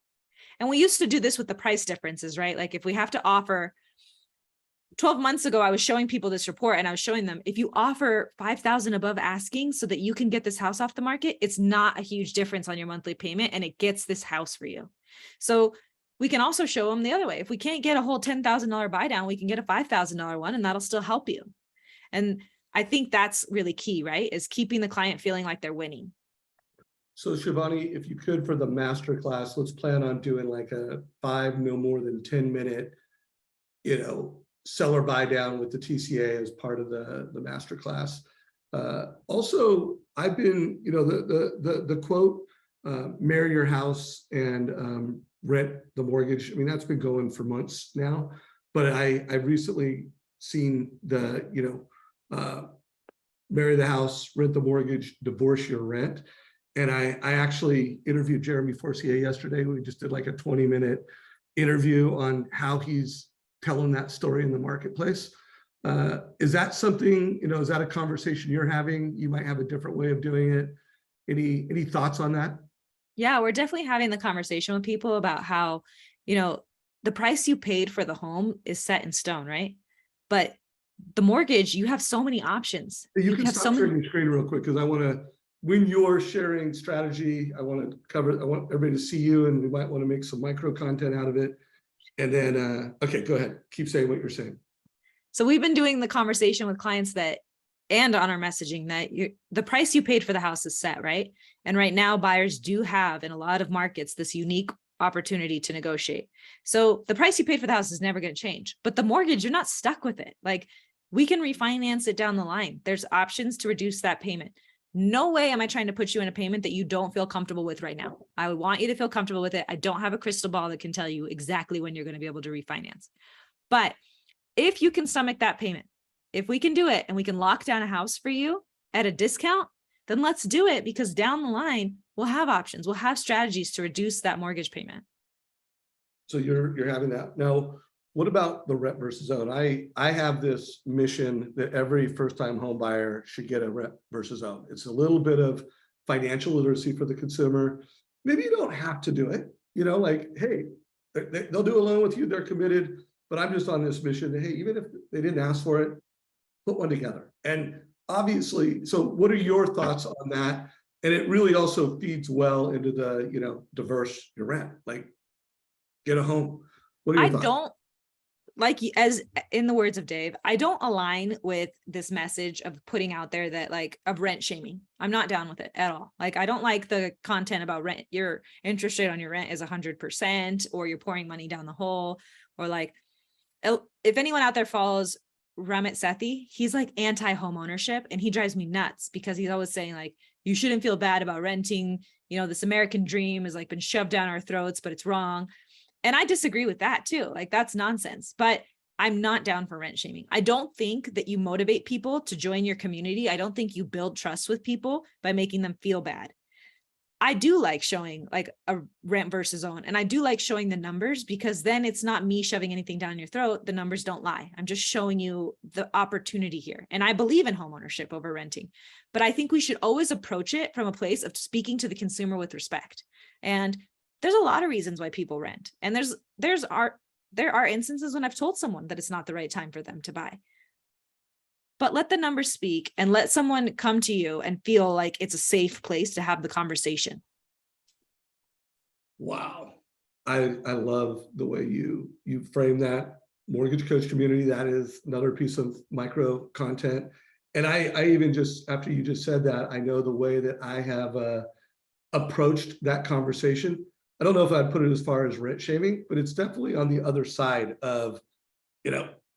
And we used to do this with the price differences, right? Like, if we have to offer, 12 months ago, I was showing people this report and I was showing them, if you offer 5,000 above asking so that you can get this house off the market, it's not a huge difference on your monthly payment, and it gets this house for you. So we can also show them the other way. If we can't get a whole $10,000 buy down, we can get a $5,000 one, and that'll still help you. And I think that's really key, right? Is keeping the client feeling like they're winning. So Shivani, if you could, for the masterclass, let's plan on doing like a 5, no more than 10-minute, seller buy down with the TCA as part of the masterclass. Also, I've been, the quote, marry your house and rent the mortgage. I mean, that's been going for months now, but I've recently seen the, marry the house, rent the mortgage, divorce your rent. And I actually interviewed Jeremy Forcier yesterday. We just did like a 20-minute interview on how he's telling that story in the marketplace. Is that something, is that a conversation you're having? You might have a different way of doing it. Any thoughts on that? Yeah, we're definitely having the conversation with people about how, you know, the price you paid for the home is set in stone, right? But the mortgage, you have so many options. You can have stop so many. sharing your screen real quick because I want to, when you're sharing strategy, I want everybody to see you, and we might want to make some micro content out of it. And then, okay, go ahead. Keep saying what you're saying. So we've been doing the conversation with clients that, and on our messaging, that the price you paid for the house is set, right? And right now buyers do have, in a lot of markets, this unique opportunity to negotiate. So the price you paid for the house is never going to change, but the mortgage, you're not stuck with it. Like, we can refinance it down the line. There's options to reduce that payment. No way am I trying to put you in a payment that you don't feel comfortable with right now. I would want you to feel comfortable with it. I don't have a crystal ball that can tell you exactly when you're going to be able to refinance. But if you can stomach that payment, if we can do it and we can lock down a house for you at a discount, then let's do it, because down the line, we'll have options. We'll have strategies to reduce that mortgage payment. So you're having that. Now, what about the rent versus own? I have this mission that every first-time home buyer should get a rent versus own. It's a little bit of financial literacy for the consumer. Maybe you don't have to do it, like, hey, they'll do a loan with you, they're committed, but I'm just on this mission that, hey, even if they didn't ask for it, put one together. And obviously, so what are your thoughts on that? And it really also feeds well into the, diverse your rent, like get a home. What are your thoughts? Don't, like, as in the words of Dave, I don't align with this message of putting out there that, like, of rent shaming. I'm not down with it at all. Like, I don't like the content about rent. Your interest rate on your rent is 100%, or you're pouring money down the hole, or like, if anyone out there follows Ramit Sethi, he's like anti-home ownership, and he drives me nuts because he's always saying, like, you shouldn't feel bad about renting. This American dream has, like, been shoved down our throats, but it's wrong. And I disagree with that too. Like, that's nonsense, but I'm not down for rent shaming. I don't think that you motivate people to join your community. I don't think you build trust with people by making them feel bad. I do like showing, like, a rent versus own. And I do like showing the numbers, because then it's not me shoving anything down your throat. The numbers don't lie. I'm just showing you the opportunity here. And I believe in homeownership over renting, but I think we should always approach it from a place of speaking to the consumer with respect. And there's a lot of reasons why people rent. And there are instances when I've told someone that it's not the right time for them to buy. But let the numbers speak, and let someone come to you and feel like it's a safe place to have the conversation. Wow. I love the way you frame that. Mortgage coach community, that is another piece of micro content. And I even just, after you just said that, I know the way that I have approached that conversation. I don't know if I'd put it as far as rent shaming, but it's definitely on the other side of,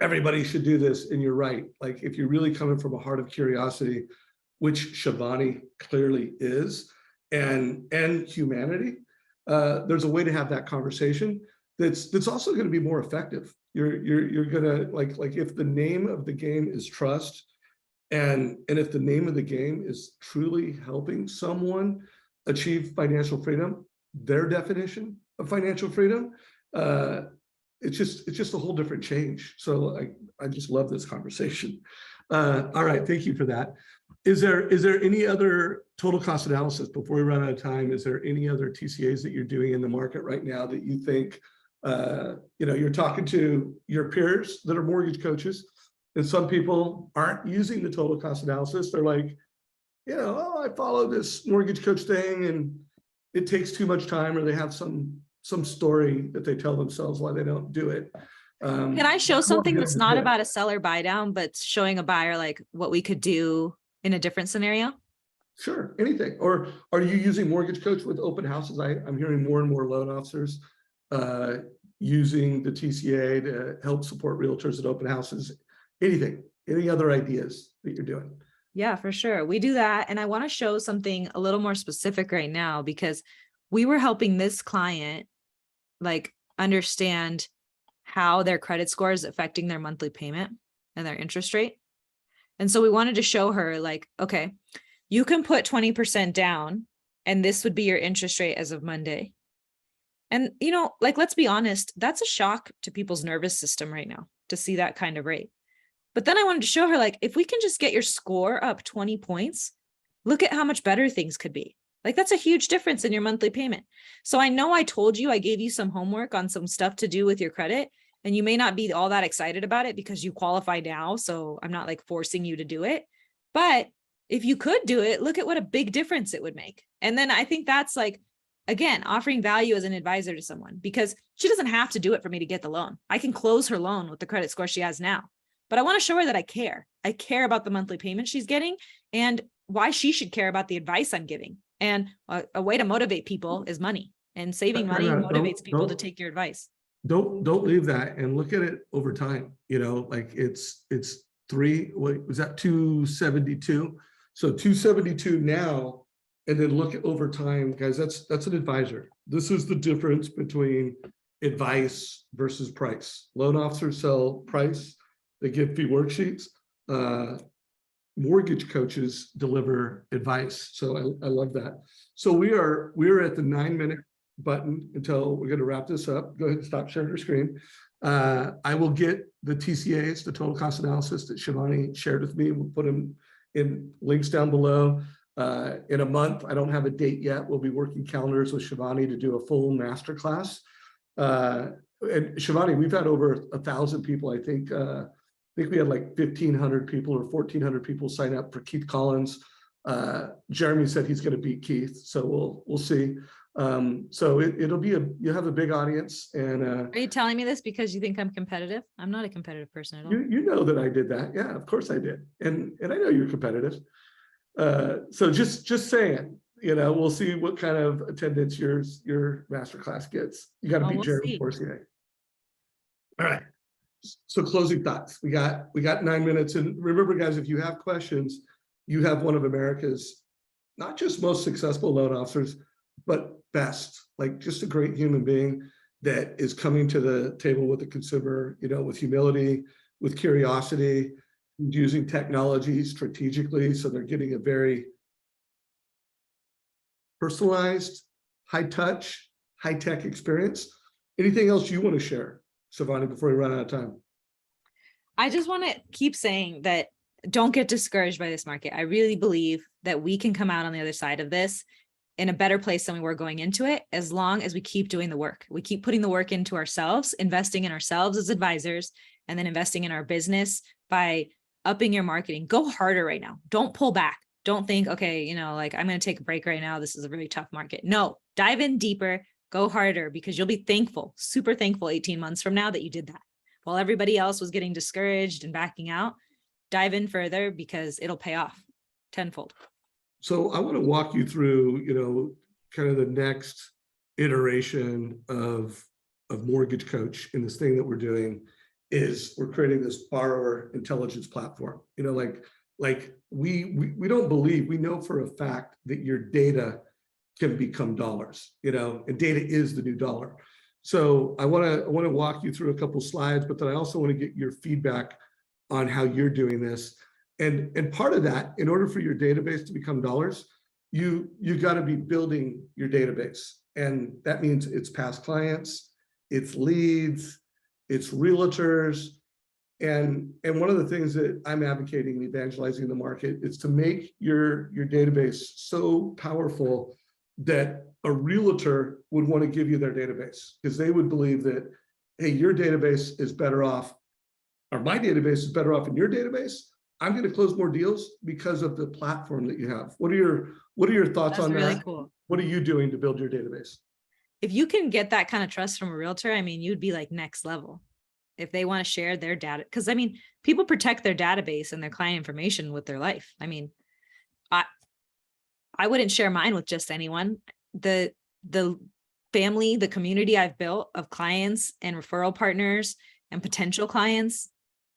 everybody should do this. And you're right. Like, if you're really coming from a heart of curiosity, which Shivani clearly is, and humanity, there's a way to have that conversation that's also going to be more effective. You're gonna, like if the name of the game is trust, and if the name of the game is truly helping someone achieve financial freedom, their definition of financial freedom, it's just a whole different change. So I just love this conversation. All right, thank you for that. Is there any other total cost analysis before we run out of time? Is there any other TCAs that you're doing in the market right now that you think, you're talking to your peers that are mortgage coaches, and some people aren't using the total cost analysis? They're like, I follow this mortgage coach thing and it takes too much time, or they have some story that they tell themselves why they don't do it. Can I show something that's not about a seller buy down, but showing a buyer, like, what we could do in a different scenario? Sure, anything. Or are you using mortgage coach with open houses? I'm hearing more and more loan officers using the TCA to help support realtors at open houses. Anything, any other ideas that you're doing? Yeah, for sure. We do that. And I want to show something a little more specific right now, because we were helping this client, like, understand how their credit score is affecting their monthly payment and their interest rate. And so we wanted to show her, like, okay, you can put 20% down and this would be your interest rate as of Monday. And, like, let's be honest, that's a shock to people's nervous system right now to see that kind of rate. But then I wanted to show her, like, if we can just get your score up 20 points, look at how much better things could be. Like, that's a huge difference in your monthly payment. So I know I told you, I gave you some homework on some stuff to do with your credit, and you may not be all that excited about it because you qualify now. So I'm not like forcing you to do it. But if you could do it, look at what a big difference it would make. And then I think that's like, again, offering value as an advisor to someone, because she doesn't have to do it for me to get the loan. I can close her loan with the credit score she has now. But I want to show her that I care. I care about the monthly payment she's getting and why she should care about the advice I'm giving. And a way to motivate people is money, and saving money motivates people to take your advice. Don't leave that and look at it over time. You know, like it's what was that, 272? So 272 now, and then look at over time, guys. That's an advisor. This is the difference between advice versus price. Loan officers sell price. They give fee worksheets. Mortgage coaches deliver advice. So I love that. So we're at the 9-minute button until we're going to wrap this up. Go ahead and stop sharing your screen. I will get the TCAs, the total cost analysis that Shivani shared with me. We'll put them in links down below. In a month, I don't have a date yet. We'll be working calendars with Shivani to do a full masterclass. And Shivani, we've had over 1,000 people. I think we had like 1,500 people or 1,400 people sign up for Keith Collins. Jeremy said he's going to beat Keith, so we'll see. So it'll be you'll have a big audience. And are you telling me this because you think I'm competitive? I'm not a competitive person at all. You know that I did that. Yeah, of course I did. And I know you're competitive. So just saying, you know, we'll see what kind of attendance your masterclass gets. You got to beat Jeremy Forcier. All right. So closing thoughts. We got 9 minutes. And remember, guys, if you have questions, you have one of America's not just most successful loan officers, but best, like just a great human being that is coming to the table with the consumer, you know, with humility, with curiosity, using technology strategically. So they're getting a very personalized, high touch, high tech experience. Anything else you want to share, Shivani, before we run out of time? I just want to keep saying that don't get discouraged by this market. I really believe that we can come out on the other side of this in a better place than we were going into it, as long as we keep doing the work. We keep putting the work into ourselves, investing in ourselves as advisors, and then investing in our business by upping your marketing. Go harder right now. Don't pull back. Don't think, okay, you know, like I'm going to take a break right now. This is a really tough market. No, dive in deeper, go harder, because you'll be thankful, super thankful 18 months from now that you did that. While everybody else was getting discouraged and backing out, dive in further because it'll pay off tenfold. So I want to walk you through, you know, kind of the next iteration of Mortgage Coach in this thing that we're doing is we're creating this borrower intelligence platform. You know, like we don't believe, we know for a fact that your data can become dollars, you know, and data is the new dollar. So I want to walk you through a couple slides, but then I also want to get your feedback on how you're doing this. And part of that, in order for your database to become dollars, you got to be building your database. And that means it's past clients, it's leads, it's realtors. And one of the things that I'm advocating and evangelizing in the market is to make your database so powerful that a realtor would want to give you their database, because they would believe that, hey, your database is better off, or my database is better off in your database. I'm going to close more deals because of the platform that you have. What are your thoughts on that? That's really cool. What are you doing to build your database? If you can get that kind of trust from a realtor, I mean, you'd be like next level. If they want to share their data, because I mean, people protect their database and their client information with their life. I mean, I wouldn't share mine with just anyone. The family, the community I've built of clients and referral partners and potential clients,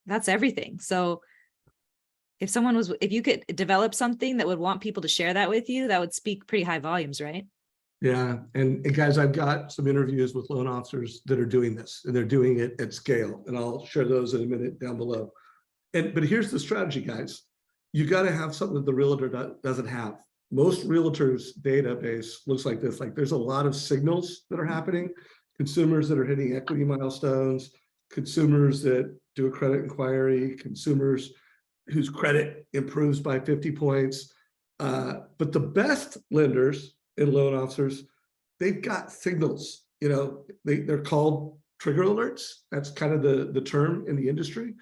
that's everything. So if you could develop something that would want people to share that with you, that would speak pretty high volumes, right? Yeah. And guys, I've got some interviews with loan officers that are doing this, and they're doing it at scale. And I'll share those in a minute down below. But here's the strategy, guys. You got to have something that the realtor doesn't have. Most realtors' database looks like this. Like there's a lot of signals that are happening, consumers that are hitting equity milestones, consumers that do a credit inquiry, consumers whose credit improves by 50 points. But the best lenders and loan officers, they've got signals, they're called trigger alerts. That's kind of the term in the industry.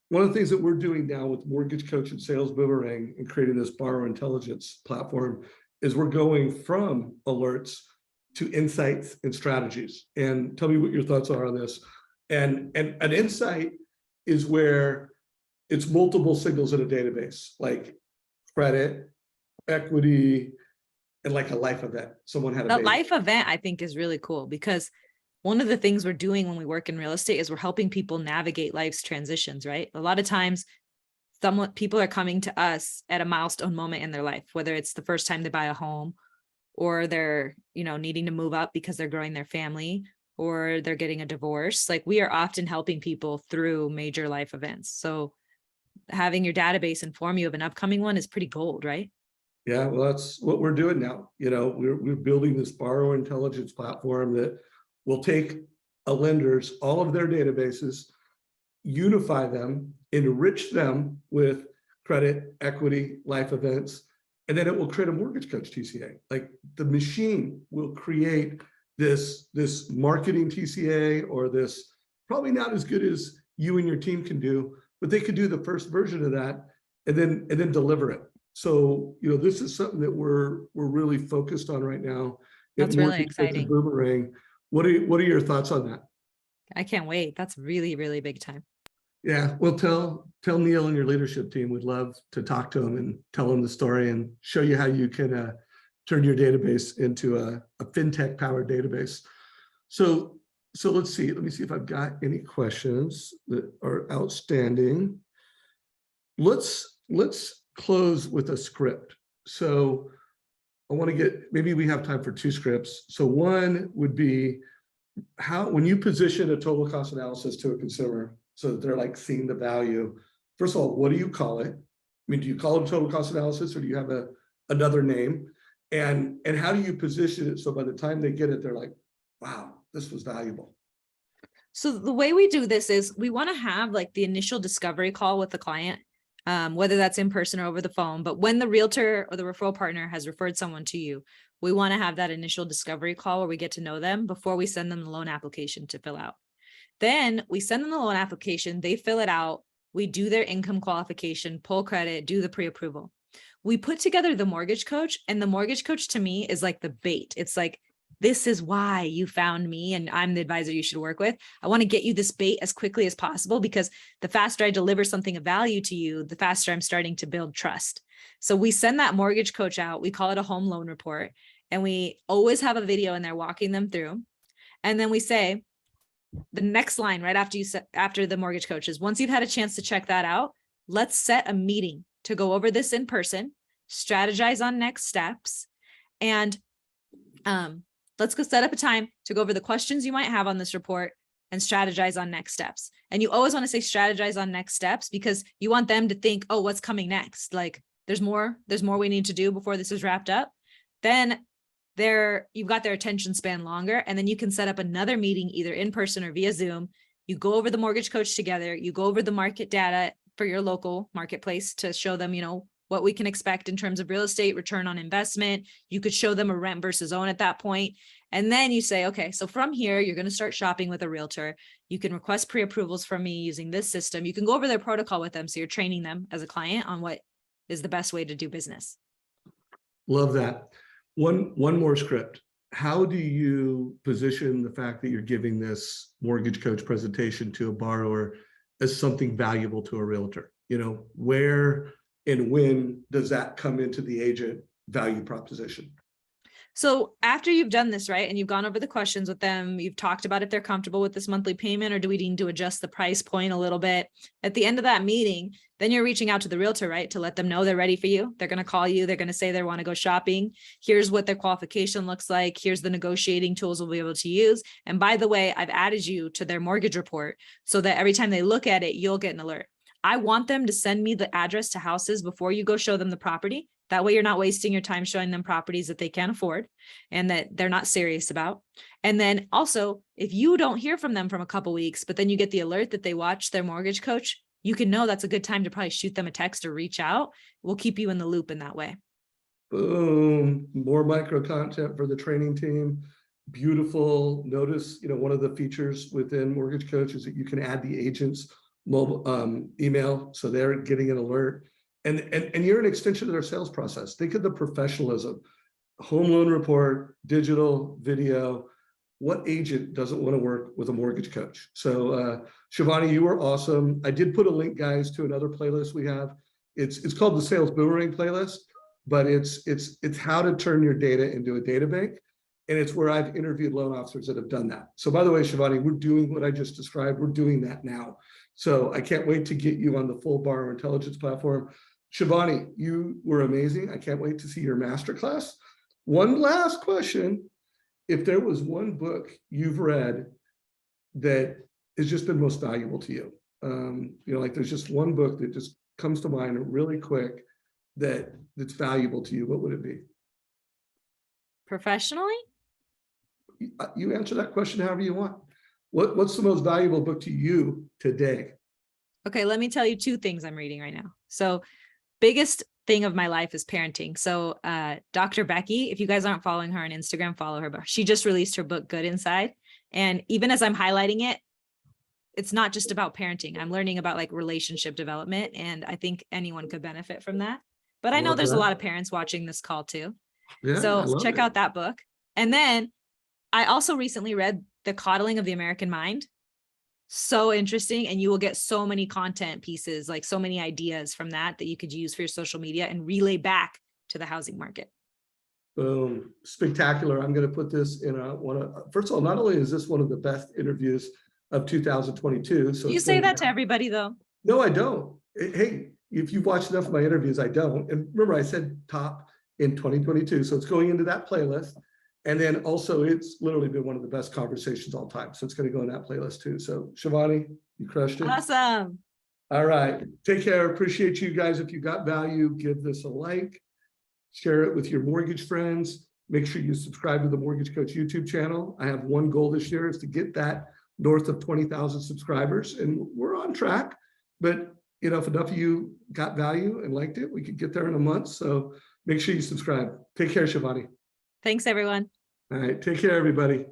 One of the things that we're doing now with Mortgage Coach and Sales Boomerang and creating this borrower intelligence platform is we're going from alerts to insights and strategies. And tell me what your thoughts are on this. And an insight is where it's multiple signals in a database, like credit, equity, and like a life event. Someone had a The baby. life event, I think, is really cool because one of the things we're doing when we work in real estate is we're helping people navigate life's transitions, right? A lot of times, people are coming to us at a milestone moment in their life, whether it's the first time they buy a home or they're, needing to move up because they're growing their family or they're getting a divorce. Like, we are often helping people through major life events. So having your database inform you of an upcoming one is pretty gold, right? Yeah, well, that's what we're doing now. We're building this borrower intelligence platform that will take a lender's, all of their databases, unify them, enrich them with credit, equity, life events, and then it will create a mortgage coach TCA. Like, the machine will create this marketing TCA, or this, probably not as good as you and your team can do, but they could do the first version of that and then deliver it. So, this is something that we're really focused on right now. That's really exciting. Boomerang. What are your thoughts on that? I can't wait. That's really, really big time. Yeah, well, tell Neil and your leadership team, we'd love to talk to him and tell him the story and show you how you can turn your database into a fintech powered database. So let's see. Let me see if I've got any questions that are outstanding. Let's close with a script. So I want to maybe we have time for 2 scripts. So one would be when you position a total cost analysis to a consumer, so that they're like seeing the value. First of all, what do you call it? I mean, do you call it total cost analysis, or do you have another name? And how do you position it so by the time they get it, they're like, wow, this was valuable? So the way we do this is we want to have like the initial discovery call with the client, whether that's in person or over the phone. But when the realtor or the referral partner has referred someone to you, we want to have that initial discovery call where we get to know them before we send them the loan application to fill out. Then we send them the loan application, they fill it out, we do their income qualification, pull credit, do the pre-approval. We put together the mortgage coach, and the mortgage coach to me is like the bait. It's like, this is why you found me and I'm the advisor you should work with. I want to get you this bait as quickly as possible, because the faster I deliver something of value to you, the faster I'm starting to build trust. So we send that mortgage coach out, we call it a home loan report, and we always have a video in there walking them through. And then we say, the next line right after the mortgage coach is, once you've had a chance to check that out, let's set a meeting to go over this in person, strategize on next steps, and let's go set up a time to go over the questions you might have on this report and strategize on next steps. And you always want to say strategize on next steps, because you want them to think, oh, what's coming next? Like, there's more we need to do before this is wrapped up. Then you've got their attention span longer, and then you can set up another meeting either in person or via Zoom. You go over the mortgage coach together, you go over the market data for your local marketplace to show them, what we can expect in terms of real estate return on investment. You could show them a rent versus own at that point. And then you say, okay, so from here, you're going to start shopping with a realtor. You can request pre-approvals from me using this system. You can go over their protocol with them. So you're training them as a client on what is the best way to do business. Love that. One more script. How do you position the fact that you're giving this mortgage coach presentation to a borrower as something valuable to a realtor? Where and when does that come into the agent value proposition? So after you've done this, right, and you've gone over the questions with them, you've talked about if they're comfortable with this monthly payment, or do we need to adjust the price point a little bit? At the end of that meeting, then you're reaching out to the realtor, right, to let them know they're ready for you. They're going to call you. They're going to say they want to go shopping. Here's what their qualification looks like. Here's the negotiating tools we'll be able to use. And by the way, I've added you to their mortgage report so that every time they look at it, you'll get an alert. I want them to send me the address to houses before you go show them the property, That way you're not wasting your time showing them properties that they can't afford and that they're not serious about. And then also, if you don't hear from them from a couple weeks, but then you get the alert that they watched their mortgage coach, you can know that's a good time to probably shoot them a text or reach out. We'll keep you in the loop in that way. Boom, more micro content for the training team. Beautiful. Notice, one of the features within Mortgage Coach is that you can add the agent's mobile email, so they're getting an alert. And you're an extension of their sales process. Think of the professionalism. Home loan report, digital, video. What agent doesn't want to work with a mortgage coach? So Shivani, you were awesome. I did put a link, guys, to another playlist we have. It's called the Sales Boomerang playlist, but it's how to turn your data into a data bank. And it's where I've interviewed loan officers that have done that. So by the way, Shivani, we're doing what I just described. We're doing that now. So I can't wait to get you on the full Borrower Intelligence platform. Shivani, you were amazing. I can't wait to see your masterclass. One last question. If there was one book you've read that has just been most valuable to you, like there's just one book that just comes to mind really quick that's valuable to you, what would it be? Professionally? You answer that question however you want. What's the most valuable book to you today? Okay, let me tell you 2 things I'm reading right now. So biggest thing of my life is parenting. So Dr. Becky, if you guys aren't following her on Instagram, follow her, but she just released her book, Good Inside. And even as I'm highlighting it, it's not just about parenting. I'm learning about like relationship development. And I think anyone could benefit from that. But I know there's a lot of parents watching this call too. Yeah, so check out that book. And then I also recently read The Coddling of the American Mind. So interesting. And you will get so many content pieces, like so many ideas from that you could use for your social media and relay back to the housing market. Boom. Spectacular. I'm going to put this in first of all, not only is this one of the best interviews of 2022. So You say that to everybody though. No, I don't. Hey, if you've watched enough of my interviews, I don't. And remember, I said top in 2022. So it's going into that playlist. And then also it's literally been one of the best conversations all time. So it's going to go in that playlist too. So Shivani, you crushed it. Awesome. All right. Take care. Appreciate you guys. If you got value, give this a like, share it with your mortgage friends. Make sure you subscribe to the Mortgage Coach YouTube channel. I have one goal this year is to get that north of 20,000 subscribers, and we're on track. But if enough of you got value and liked it, we could get there in a month. So make sure you subscribe. Take care, Shivani. Thanks, everyone. All right. Take care, everybody.